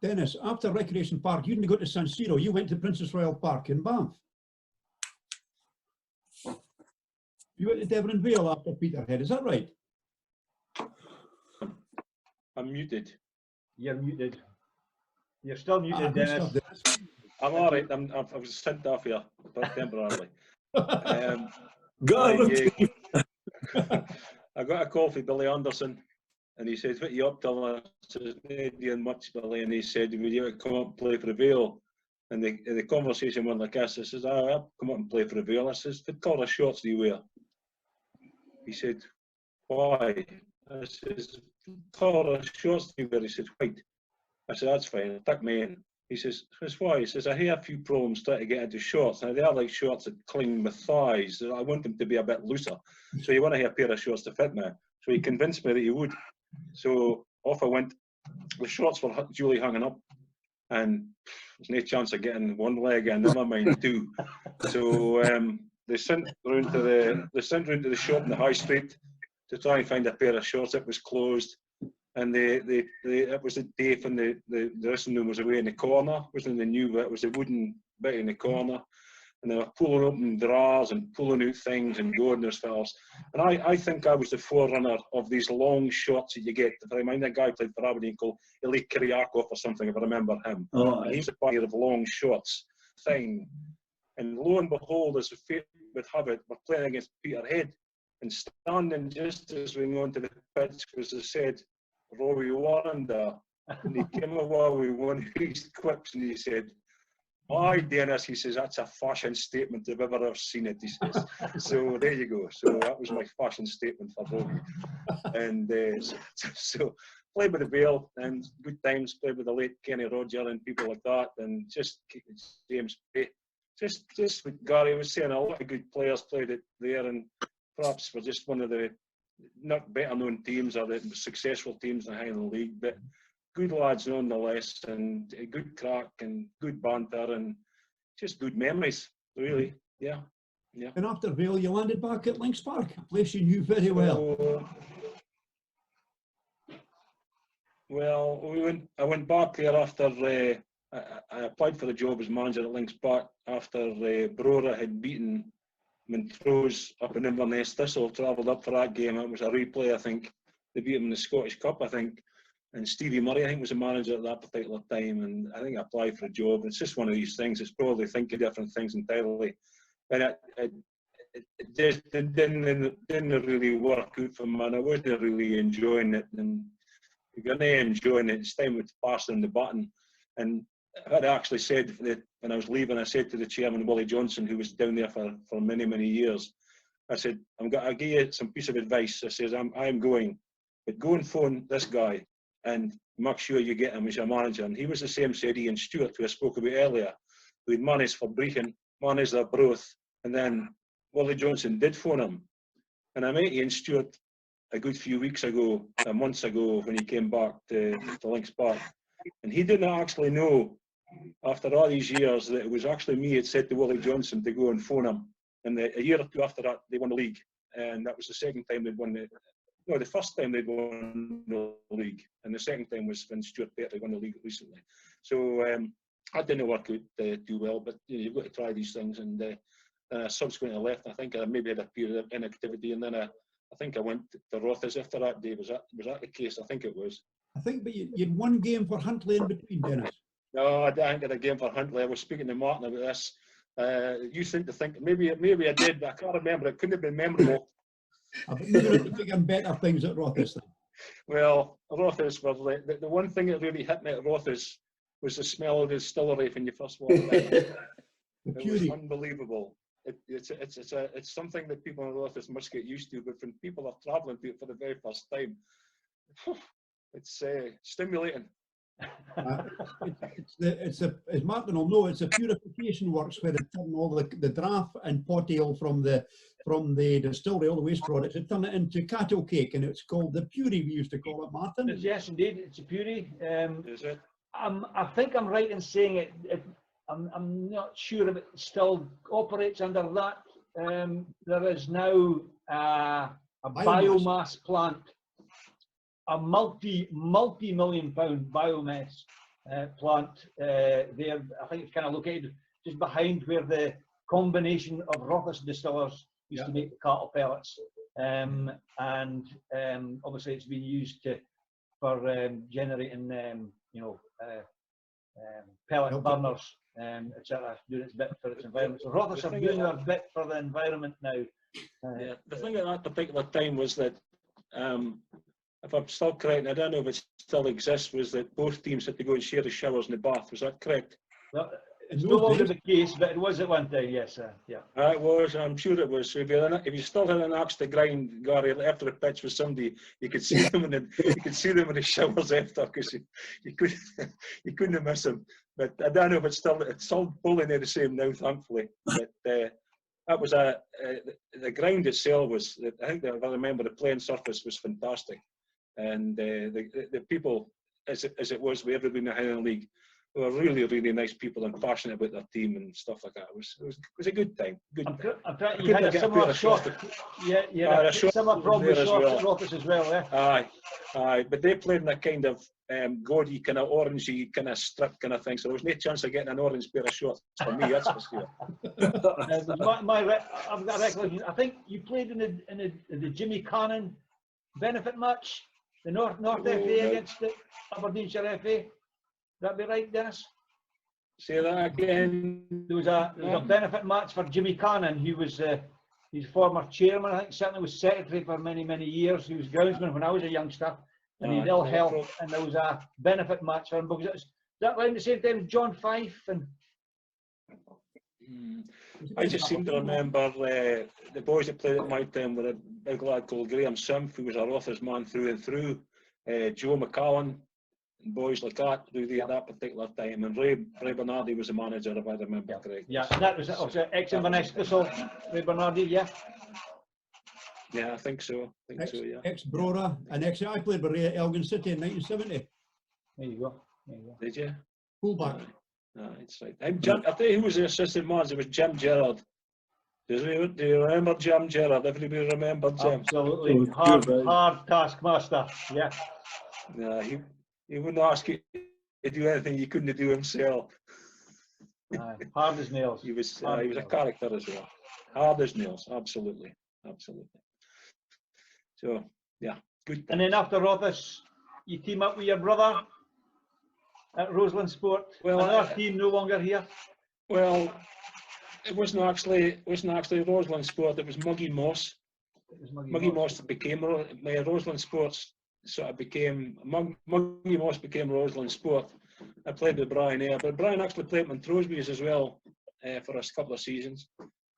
Dennis, after Recreation Park, you didn't go to San Siro, you went to Princess Royal Park in Banff. You went to Devon Vale after Peterhead, is that right? I'm muted. You're muted. You're still muted, Good Dennis. stuff, Dennis. I'm all right. I was sent off here temporarily. Got I got a call from Billy Anderson, and he said, "What you up till?" I said, "Not doing much, Billy." And he said, "Would you come up and play for the Vale?" And the conversation went like this. I says, "I'll come up and play for the Vale." I says, "What colour shorts do you wear?" He said, "Why?" I says, "What colour shorts do you wear?" He said, "White." I said, "That's fine." I took me in. He says, "Why?" He says, "I have a few problems trying to get into shorts. Now, they are like shorts that cling with thighs. I want them to be a bit looser. So you want to have a pair of shorts to fit me." So he convinced me that he would. So off I went. The shorts were duly hanging up, and there's no chance of getting one leg in, never mind 2. So they sent round to the shop in the high street to try and find a pair of shorts. It was closed. And it was a day when the dressing room was away in the corner. It wasn't the new bit, it was the wooden bit in the corner. And they were pulling open drawers and pulling out things and going those fellas. And I think I was the forerunner of these long shorts that you get. If I remind a guy who played for Aberdeen called Ilya Kiryakov or something, if I remember him. Oh, And he was a buyer of long shorts thing. And lo and behold, as the fate would have it, we're playing against Peterhead. And standing just as we went onto the pitch was, as I said, Robbie Warrender, and he came over with one of his quips and he said, "Aye, Dennis," he says, "that's a fashion statement if I've ever seen it," he says. So there you go. So that was my fashion statement for Robbie. And so played with the Vale and good times, played with the late Kenny Roger and people like that, and just James Bay. Just what Gary was saying, a lot of good players played it there, and perhaps we're just one of the not better known teams or the successful teams in the Highland League, but good lads nonetheless, and good crack and good banter and just good memories, really. Yeah. And after Vale, you landed back at Links Park, a place you knew very well. I went back there after I applied for the job as manager at Links Park after Brora had beaten Montrose up in Inverness. Thistle travelled up for that game. It was a replay, I think. They beat him in the Scottish Cup, I think. And Stevie Murray, I think, was the manager at that particular time. And I think I applied for a job. It's just one of these things. It's probably thinking different things entirely. And it just didn't really work out for me. And I wasn't really enjoying it. And if you're not enjoying it, it's time to pass them the baton. And I had actually said that when I was leaving, I said to the chairman, Willie Johnson, who was down there for many, many years, I said, I'll give you some piece of advice. I says, I'm going, but go and phone this guy and make sure you get him as your manager. And he was the same, said Ian Stewart, who I spoke about earlier, who had managed for Brechin, managed Arbroath, and then Willie Johnson did phone him. And I met Ian Stewart a good few weeks ago, months ago, when he came back to Links Park. And he didn't actually know, after all these years, that it was actually me had said to Willie Johnson to go and phone him. And a year or two after that, they won the league. And that was the second time they'd won the first time they'd won the league. And the second time was when Stuart Pearce won the league recently. So that didn't work out too well, but you've got to try these things. And subsequently I left. I think I maybe had a period of inactivity, and then I think I went to Rothes after that day. Was that the case? I think it was. I think, but you had one game for Huntly in between, Dennis. No, I didn't get a game for Huntly. I was speaking to Martin about this. You seem to think maybe I did, but I can't remember. It couldn't have been memorable. I bet moving on to bigger and better things at Rothes then. Well, Rothes was the one thing that really hit me at Rothes was the smell of the distillery when you first walked in. It was unbelievable. It's something that people in Rothes must get used to, but when people are travelling to it for the very first time, it's stimulating. As Martin will know, it's a purification works where they turn all the draff and pot ale from the distillery, all the waste products, they turn it into cattle cake, and it's called the puree, we used to call it, Martin. Yes, indeed, it's a puree. Is it? I think I'm right in saying it. I'm not sure if it still operates under that. There is now a biomass plant, a multi-million pound biomass plant there. I think it's kind of located just behind where the combination of Rothes distillers used to make the cattle pellets, and obviously it's been used for generating pellet burners, etc., doing its bit for its environment. So Rothes are doing their bit for the environment now. Yeah, the thing at that particular time was that, if I'm still correct, and I don't know if it still exists, was that both teams had to go and share the showers and the bath. Was that correct? Well, it's no longer the case, but it was at one time, yes, yeah. It was, I'm sure it was. So if you still had an axe to grind, Gary, after the pitch with somebody, you could see them in the showers after, because you couldn't miss them. But I don't know if it's still pulling there the same now, thankfully. But that was the ground itself was, I think if I remember, the playing surface was fantastic, and the people, as it was with everybody in the Highland League, were really, really nice people and passionate about their team and stuff like that. It was a good time. I'm trying, you had a similar shot. Yeah, similar problem shots at Rothes as well, yeah. Aye, but they played in a kind of gaudy, kind of orangey, kind of strip kind of thing, so there was no chance of getting an orange pair of shorts for me, that's for sure. I've got a recollection. I think you played in the Jimmy Cannon benefit match, the North FA against the Aberdeenshire FA. Would that be right, Dennis? Say that again. There was a benefit match for Jimmy Cannon. He was his former chairman. I think certainly was secretary for many, many years. He was groundsman when I was a youngster, and he had ill health. And there was a benefit match for him because it was that around the same time John Fife and. I just seem to remember the boys that played at my time were a big lad called Graham Simp, who was a Rothes man through and through. Joe McCallan. And boys like that really at that particular time, and Ray Bernardi was the manager, if I remember correctly. Yeah, that was ex-Inverness, Ray Bernardi, yeah. Yeah, I think so. Yeah. Ex-Brora, and I played with Ray at Elgin City in 1970. There you go. Did you? Fullback. It's right. I tell you who was the assistant manager. It was Jim Gerrard. Do you remember Jim Gerrard? Everybody remember Jim? Absolutely. Hard taskmaster. Yeah. Yeah, he wouldn't ask you to do anything you couldn't do himself. Hard as nails. He was a character as well. Hard as nails, absolutely. So, yeah, good. And then after Rothes, you team up with your brother at Roseland Sport. Well, our team no longer here. Well, it wasn't actually Roseland Sport. It was Muggy Moss. Muggy Moss became Roseland Sports. Sort of became Muggy Moss became Roseland Sport. I played with Brian there, but Brian actually played with Montroseby's as well for a couple of seasons,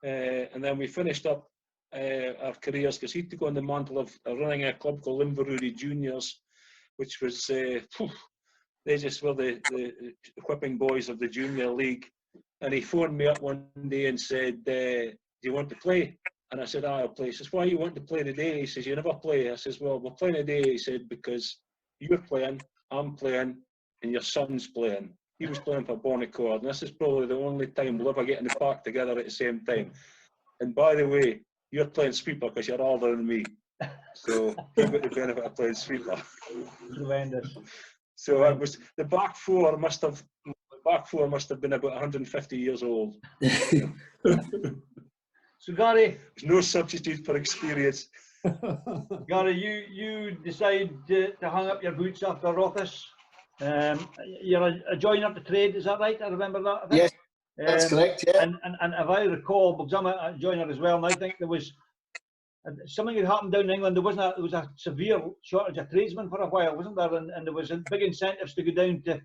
and then we finished up our careers because he took on the mantle of running a club called Inverurie Juniors, which was they just were the whipping boys of the junior league. And he phoned me up one day and said, "Do you want to play?" And I said, I'll play. He says, "Why you want to play today?" He says, "You never play." I says, "Well, we're playing today," he said, "because you're playing, I'm playing, and your son's playing." He was playing for Bonnicord, and this is probably the only time we'll ever get in the park together at the same time. And by the way, you're playing sweeper because you're older than me. So you got the benefit of playing sweeper. Tremendous. So it was the back four must have been about 150 years old. So Gary, there's no substitute for experience. Gary, you decide to hang up your boots after Rothes. You're a joiner up the trade, is that right? I remember that. I think. Yes, that's correct. Yeah. And if I recall, because I'm a joiner as well, and I think there was something that happened down in England. There was a severe shortage of tradesmen for a while, wasn't there? And there was big incentives to go down to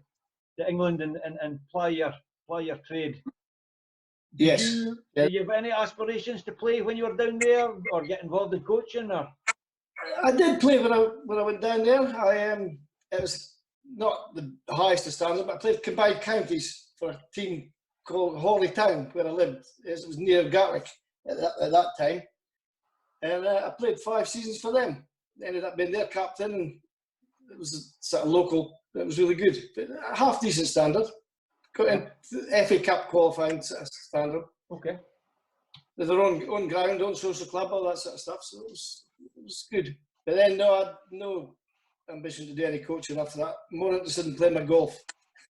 England and ply your trade. Yes. Did you have any aspirations to play when you were down there, or get involved in coaching? Or I did play when I went down there. It was not the highest of standard, but I played combined counties for a team called Hawley Town, where I lived. It was near Gatwick at that time. And I played 5 seasons for them. Ended up being their captain, and it was sort of local. It was really good. But half decent standard. Got in FA Cup qualifying sort of standard. Okay. With their own ground, own social club, all that sort of stuff. So it was good. But then no, I had no ambition to do any coaching after that. More interested in playing my golf.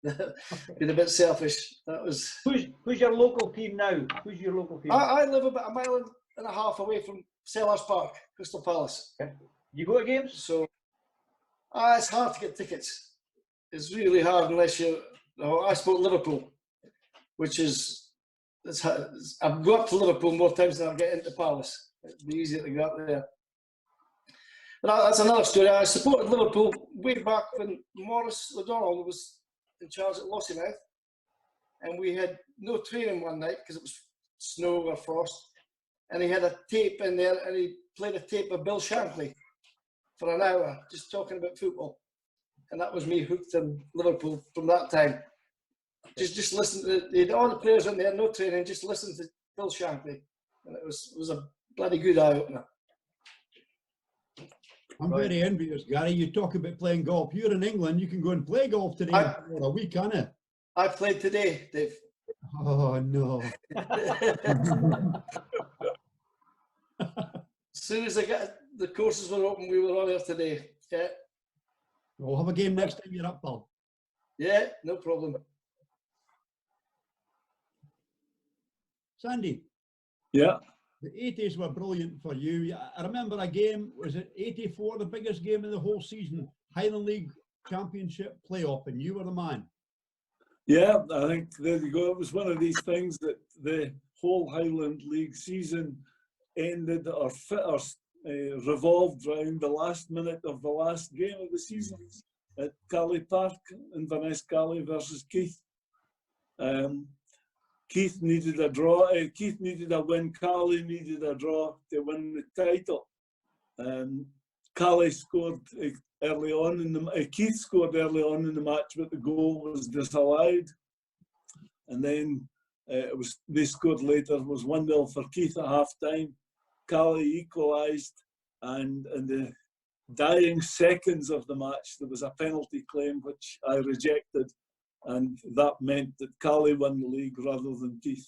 Being a bit selfish. That was. Who's your local team now? Who's your local team? I live about a mile and a half away from Sellers Park, Crystal Palace. Okay. You go to games? So it's hard to get tickets. It's really hard unless you. I support Liverpool, which is. I've got up to Liverpool more times than I get into Palace. It'd be easier to go up there. But that's another story. I supported Liverpool way back when Maurice O'Donnell was in charge at Lossiemouth, and we had no training one night because it was snow or frost, and he had a tape in there, and he played a tape of Bill Shankly for an hour, just talking about football, and that was me hooked on Liverpool from that time. Just listen to all the players in there, no training, just listen to Bill Shankly, and it was a bloody good eye opener. I'm very envious, Gary. You talk about playing golf. You're in England. You can go and play golf today for a week, can't you? I played today, Dave. Oh, no. As soon as the courses were open, we were on there today. Yeah. We'll have a game next time you're up, pal. Yeah, no problem. Sandy. Yeah. The 80s were brilliant for you. I remember a game, was it 84, the biggest game of the whole season, Highland League Championship playoff, and you were the man. Yeah, I think there you go. It was one of these things that the whole Highland League season ended or revolved around the last minute of the last game of the season at Cali Park, Inverness Cali versus Keith. Keith needed a draw. Keith needed a win. Cali needed a draw to win the title. Cali scored early on in the. Keith scored early on in the match, but the goal was disallowed. And then they scored later. It was 1-0 for Keith at half time. Cali equalised, and in the dying seconds of the match, there was a penalty claim which I rejected. And that meant that Cali won the league rather than Keith,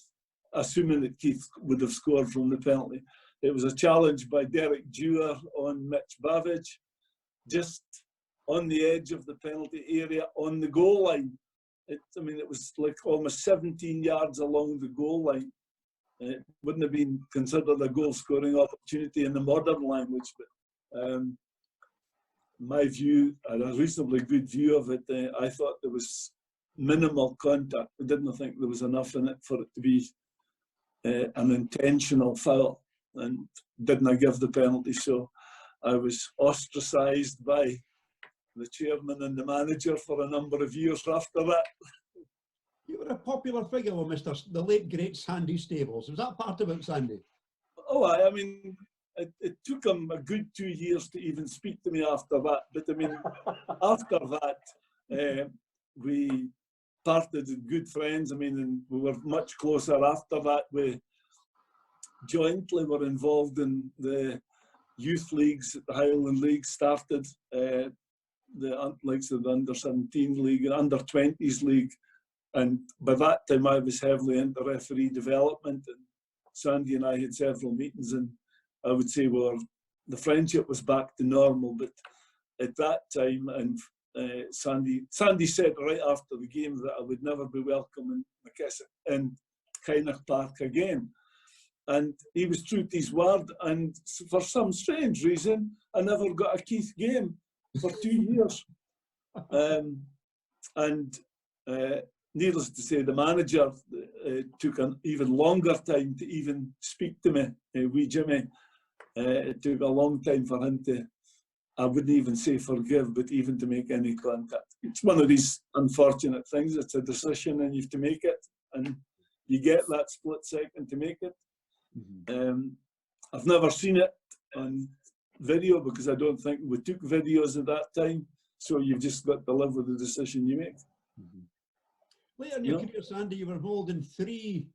assuming that Keith would have scored from the penalty. It was a challenge by Derek Dewar on Mitch Bavage, just on the edge of the penalty area on the goal line. It was like almost 17 yards along the goal line. It wouldn't have been considered a goal-scoring opportunity in the modern language, but my view, and a reasonably good view of it, I thought there was minimal contact. I didn't think there was enough in it for it to be an intentional foul, and didn't give the penalty. So I was ostracised by the chairman and the manager for a number of years after that. You were a popular figure with the late great Sandy Stables. Was that part of it, Sandy? Oh, I mean, it took him a good 2 years to even speak to me after that. But I mean, after that, we parted as good friends. I mean, and we were much closer after that. We jointly were involved in the youth leagues. The Highland League started the likes of the under-17 league and under-20s league. And by that time, I was heavily into referee development. And Sandy and I had several meetings, and I would say the friendship was back to normal. But at that time, and Sandy said right after the game that I would never be welcome in Kynoch Park again. And he was true to his word. And for some strange reason, I never got a Keith game for 2 years. Needless to say, the manager took an even longer time to even speak to me, wee Jimmy. It took a long time for him to, I wouldn't even say forgive, but even to make any contact. It's one of these unfortunate things. It's a decision and you have to make it. And you get that split second to make it. Mm-hmm. I've never seen it on video because I don't think we took videos at that time. So you've just got to live with the decision you make. Later in your Yeah. career, Sandy, you were involved in 3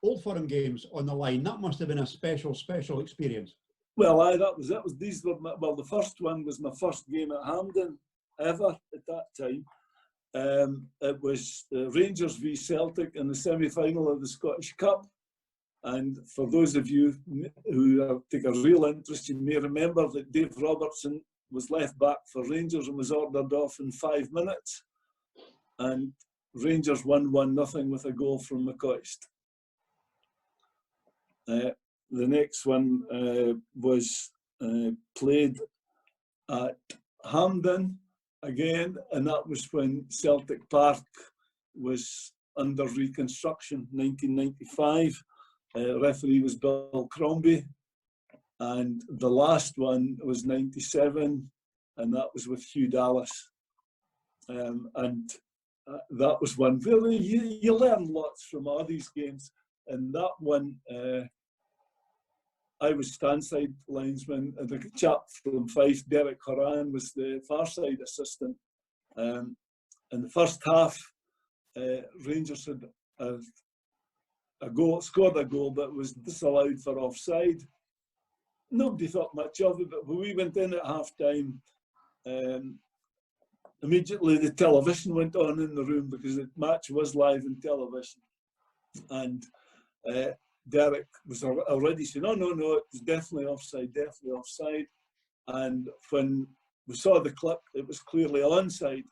Old Firm games on the line. That must have been a special experience. Well, these were the first one was my first game at Hampden ever at that time. It was Rangers v Celtic in the semi-final of the Scottish Cup. And for those of you who take a real interest, you may remember that Dave Robertson was left back for Rangers and was ordered off in 5 minutes. And Rangers won 1-0 with a goal from McCoist. The next one was played at Hampden again, and that was when Celtic Park was under reconstruction, 1995. Referee was Bill Crombie, and the last one was 97, and that was with Hugh Dallas. And that was one where you learn lots from all these games. And that one, I was standside linesman, and the chap from Fife, Derek Horan, was the far side assistant. In the first half, Rangers had scored a goal, but was disallowed for offside. Nobody thought much of it, but when we went in at half time, immediately the television went on in the room because the match was live on television. And Derek was already saying, no, it was definitely offside. And when we saw the clip, it was clearly onside.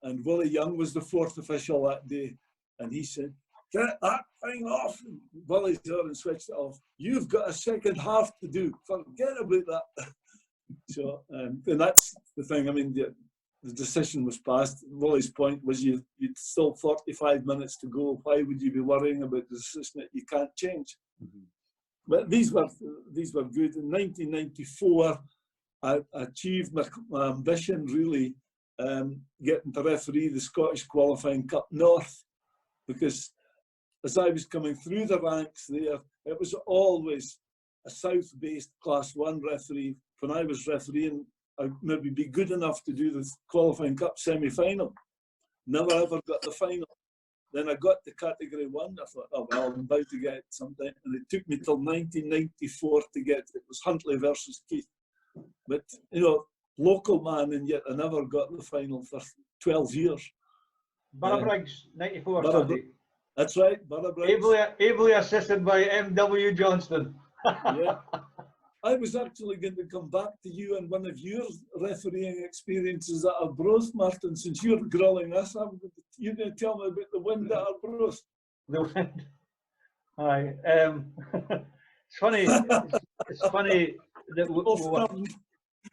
And Willie Young was the 4th official that day. And he said, get that thing off. And Willie's there and switched it off. You've got a second half to do. Forget about that. So, and that's the thing. I mean, the decision was passed. Willie's point was you'd still 45 minutes to go. Why would you be worrying about the decision that you can't change? But these were good. In 1994, I achieved my ambition, really, getting to referee the Scottish Qualifying Cup North, because as I was coming through the ranks there, it was always a South-based Class 1 referee. When I was refereeing, I'd maybe be good enough to do the Qualifying Cup semi-final. Never ever got the final. Then I got to Category 1. I thought, oh well, I'm about to get it sometime. And it took me till 1994 to get it. It was Huntley versus Keith. But, you know, local man, and yet I never got the final for 12 years. Barrabriggs, 94. Barrabriggs. That's right, Barrabriggs. Ably assisted by M.W. Johnston. Yeah. I was actually going to come back to you and one of your refereeing experiences at Arbroath, Martin, since you're grilling us. You're going to tell me about the wind at Arbroath. The wind. Aye. It's funny. It's funny that we were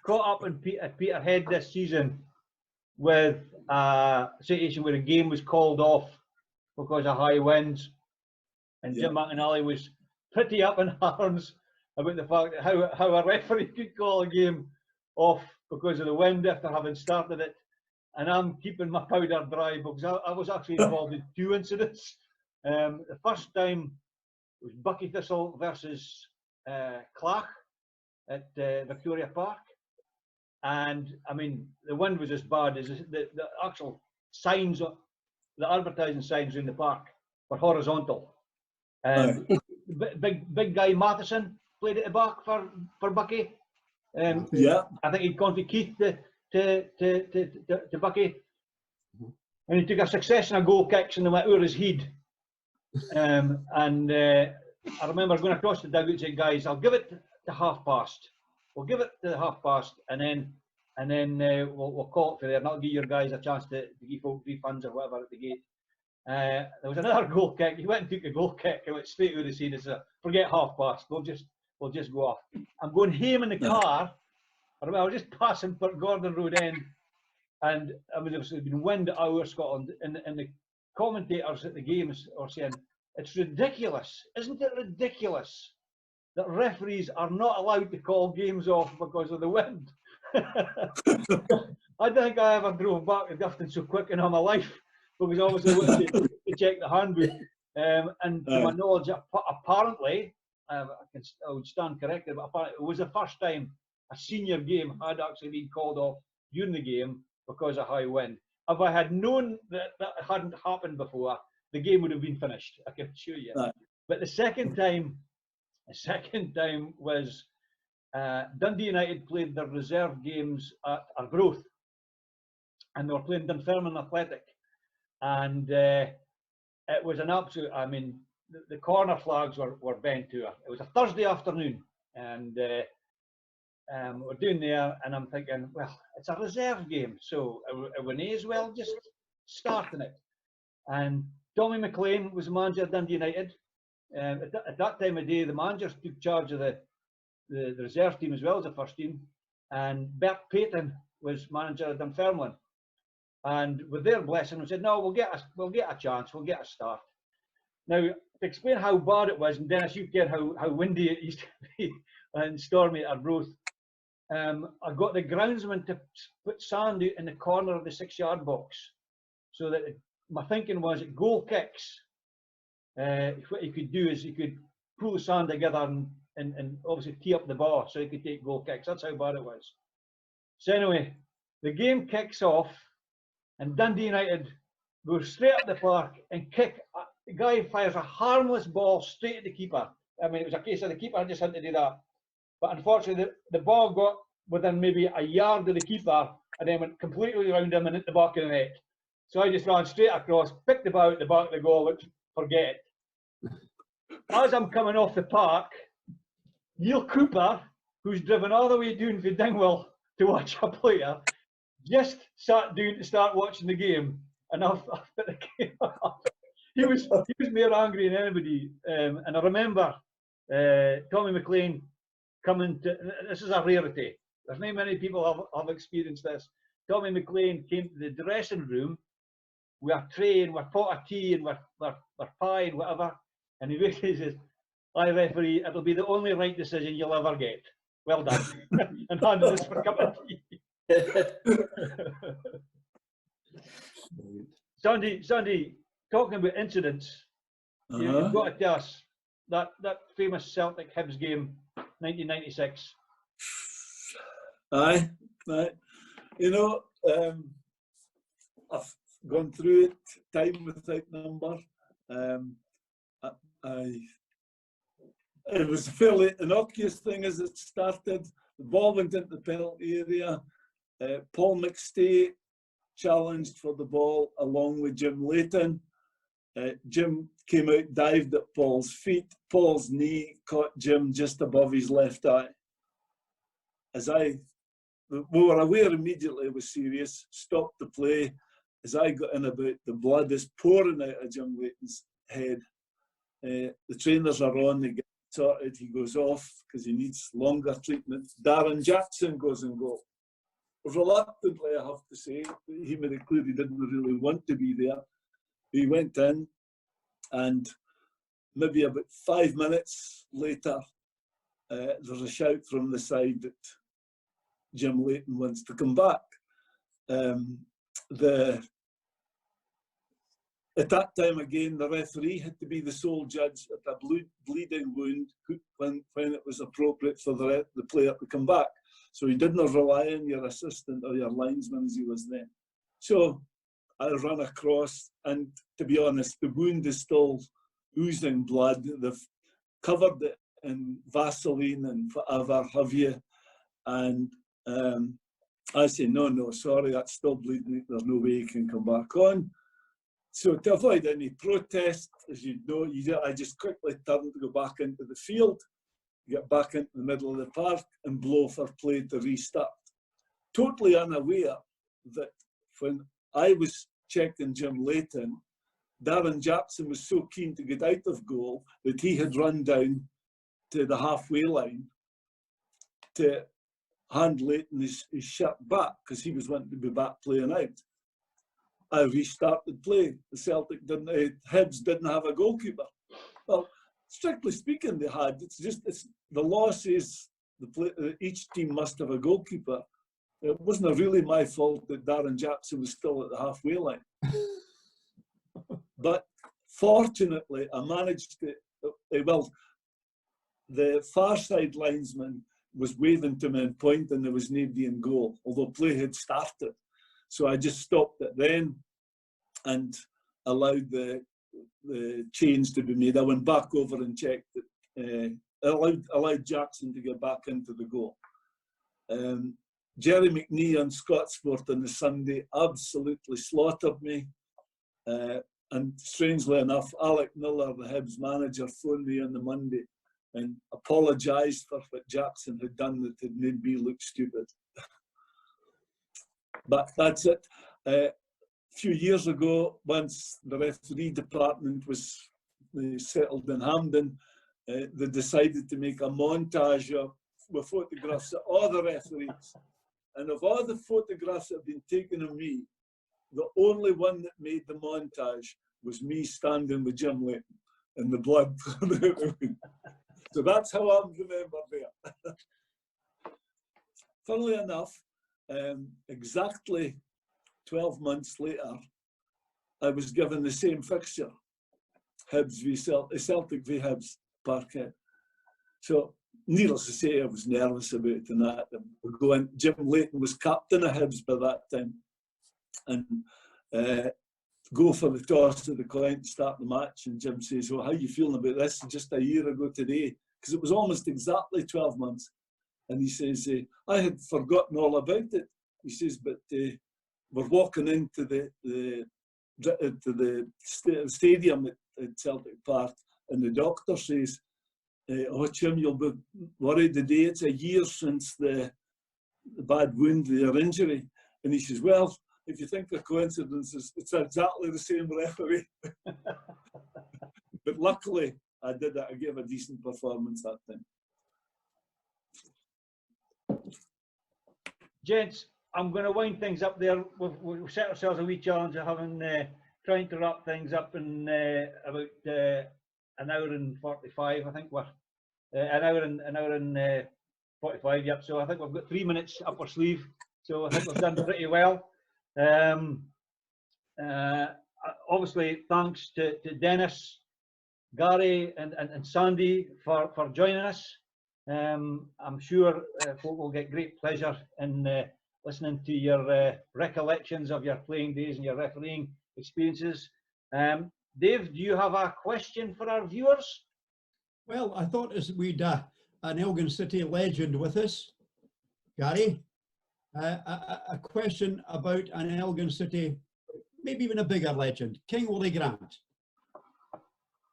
caught up in Peterhead this season with a situation where a game was called off because of high winds, and Jim McAnally was pretty up in arms about the fact that how a referee could call a game off because of the wind after having started it. And I'm keeping my powder dry because I was actually involved in 2 incidents. The first time was Bucky Thistle versus Clach at Victoria Park. And I mean, the wind was as bad as the actual signs, the advertising signs in the park were horizontal. Big guy Matheson played at the back for Bucky. I think he'd gone to Keith to Bucky. And he took a succession of goal kicks and they went over his head. I remember going across the dugout and saying, guys, I'll give it to half past. We'll give it to half past and then we'll call it for there. And that'll give your guys a chance to give folk refunds or whatever at the gate. There was another goal kick. He went and took a goal kick and went straight over the scene and said, forget half past. We'll just go off. I'm going home in the car. I remember I was just passing Gordon Road End, and it was been wind over Scotland, and the commentators at the games are saying, it's ridiculous, isn't it ridiculous that referees are not allowed to call games off because of the wind? I don't think I ever drove back to Dufton so quick in all my life, because obviously I wanted to check the handbook. And to my knowledge, apparently, I would stand corrected, but apparently it was the first time a senior game had actually been called off during the game because of high wind. If I had known that that hadn't happened before, the game would have been finished, I can assure you. Right. But the second time was Dundee United played their reserve games at Arbroath, and they were playing Dunfermline Athletic, and it was an absolute, I mean, the corner flags were bent to her. It was a Thursday afternoon, and we're doing there, and I'm thinking, well, it's a reserve game, so we may as well just starting it. And Tommy McLean was the manager of Dundee United. At that time of day, the managers took charge of the reserve team as well as the first team, and Bert Payton was manager of Dunfermline. And with their blessing, we said, no, we'll get a chance, we'll get a start. Now, to explain how bad it was, and Dennis, you get how windy it used to be and stormy at Arbroath. I got the groundsman to put sand out in the corner of the 6-yard box, so that my thinking was at goal kicks, what he could do is he could pull the sand together and obviously tee up the ball so he could take goal kicks. That's how bad it was. So anyway, the game kicks off, and Dundee United go straight up the park and kick. The guy fires a harmless ball straight at the keeper. I mean, it was a case of the keeper just had to do that. But unfortunately, the ball got within maybe a yard of the keeper and then went completely around him and hit the back of the net. So I just ran straight across, picked the ball at the back of the goal, which forget it. As I'm coming off the park, Neil Cooper, who's driven all the way down from Dingwall to watch a player, just sat down to start watching the game. And after the game, he was more angry than anybody. And I remember Tommy McLean coming to, this is a rarity. There's not many people have experienced this. Tommy McLean came to the dressing room with a tray and with a pot of tea and with pie and whatever. And he basically says, "Aye, referee, it'll be the only right decision you'll ever get. Well done." And handed us for a cup of tea. Sandy, talking about incidents, you've got to tell us that famous Celtic Hibs game, 1996. Aye. You know, I've gone through it time without number. It was a fairly innocuous thing as it started. The ball went into the penalty area. Paul McStay challenged for the ball along with Jim Leighton. Jim came out, dived at Paul's feet. Paul's knee caught Jim just above his left eye. We were aware immediately it was serious, stopped the play. As I got in about, the blood is pouring out of Jim Leighton's head. The trainers are on, they get sorted, he goes off because he needs longer treatment. Darren Jackson goes in goal. Reluctantly, I have to say, he made it clear he didn't really want to be there. He went in, and maybe about 5 minutes later, there's a shout from the side that Jim Leighton wants to come back. At that time, again, the referee had to be the sole judge at a bleeding wound when it was appropriate for the player to come back. So he didn't rely on your assistant or your linesman as he was then. So I ran across, and to be honest, the wound is still oozing blood. They've covered it in Vaseline and whatever have you. And I say, no, sorry, that's still bleeding. There's no way you can come back on. So to avoid any protest, as you know, I just quickly turned to go back into the field, get back into the middle of the park and blow for play to restart. Totally unaware that when I was checking Jim Leighton, Darren Jackson was so keen to get out of goal that he had run down to the halfway line to hand Leighton his shirt back because he was wanting to be back playing out. I restarted play. The Hibs didn't have a goalkeeper. Well, strictly speaking, they had. It's the law says each team must have a goalkeeper. It wasn't really my fault that Darren Jackson was still at the halfway line. But fortunately, I managed to. Well, the far side linesman was waving to me and pointing. There was nobody in goal, although play had started. So I just stopped it then and allowed the change to be made. I went back over and checked it. Allowed Jackson to get back into the goal. Jerry McNee on Scotsport on the Sunday absolutely slaughtered me. And strangely enough, Alec Miller, the Hibs manager, phoned me on the Monday and apologised for what Jackson had done that had made me look stupid. But that's it. A few years ago, once the referee department was settled in Hampden, they decided to make a montage with photographs of all the referees. And of all the photographs that have been taken of me, the only one that made the montage was me standing with Jim Leighton in the blood. So that's how I'm remembered there. Funnily enough, exactly 12 months later, I was given the same fixture, Hibs v Celtic v Hibs, Parkhead. So needless to say, I was nervous about it and that. Jim Leighton was captain of Hibs by that time. And go for the toss to the coin to start the match. And Jim says, well, how are you feeling about this? Just a year ago today, because it was almost exactly 12 months. And he says, I had forgotten all about it. He says, but we're walking into the stadium at Celtic Park, and the doctor says, oh, Jim, you'll be worried today. It's a year since the bad wound, your injury. And he says, well, if you think the coincidence is, it's exactly the same referee. But luckily, I did it. I gave a decent performance that time. Gents, I'm going to wind things up there. We've set ourselves a wee challenge of trying to wrap things up in about an hour and 45. I think we're an hour and 45. Yep. So I think we've got 3 minutes up our sleeve. So I think we've done pretty well. Obviously, thanks to Dennis, Gary, and Sandy for joining us. I'm sure folk will get great pleasure in listening to your recollections of your playing days and your refereeing experiences. Dave, do you have a question for our viewers? Well, I thought as we'd an Elgin City legend with us, Gary. A question about an Elgin City, maybe even a bigger legend, King Willie Grant.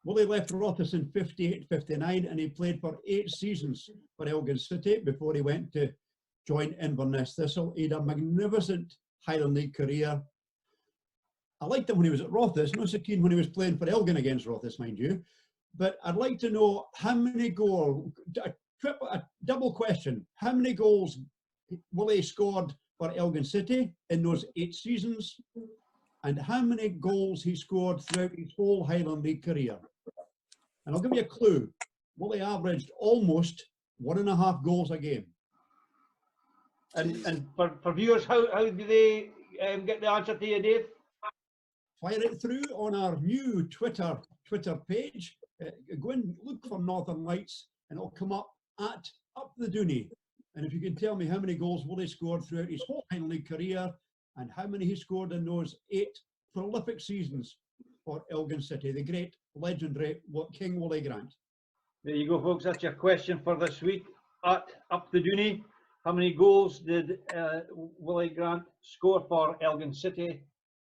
Willie left Rothes in 58-59 and he played for 8 seasons for Elgin City before he went to join Inverness Thistle. He had a magnificent Highland League career. I liked him when he was at Rothes, not so keen when he was playing for Elgin against Rothes, mind you. But I'd like to know how many goals, a double question, how many goals Willie scored for Elgin City in those 8 seasons, and how many goals he scored throughout his whole Highland League career. And I'll give you a clue. Willie averaged almost 1.5 goals a game. And for viewers, how do they get the answer to you, Dave? Fire it through on our new Twitter page. Go and look for Northern Lights and it'll come up at Up the Dooney. And if you can tell me how many goals Willie scored throughout his whole Highland League career and how many he scored in those 8 prolific seasons for Elgin City, the great legendary King Willie Grant. There you go, folks. That's your question for this week at Up the Dooney. How many goals did Willie Grant score for Elgin City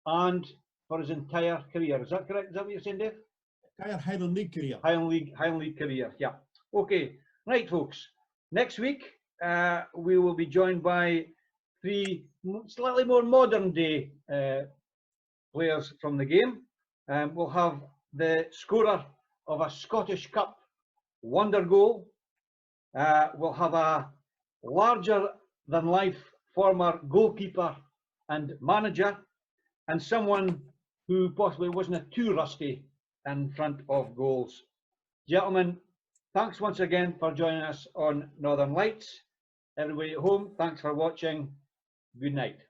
and for his entire career? Is that correct? Is that what you're saying, Dave? Entire Highland League career. Highland League career, yeah. Okay, right, folks. Next week, we will be joined by 3 slightly more modern day players from the game. We'll have the scorer of a Scottish Cup wonder goal. We'll have a larger than life former goalkeeper and manager, and someone who possibly wasn't too rusty in front of goals. Gentlemen, thanks once again for joining us on Northern Lights. Everybody at home, thanks for watching. Good night.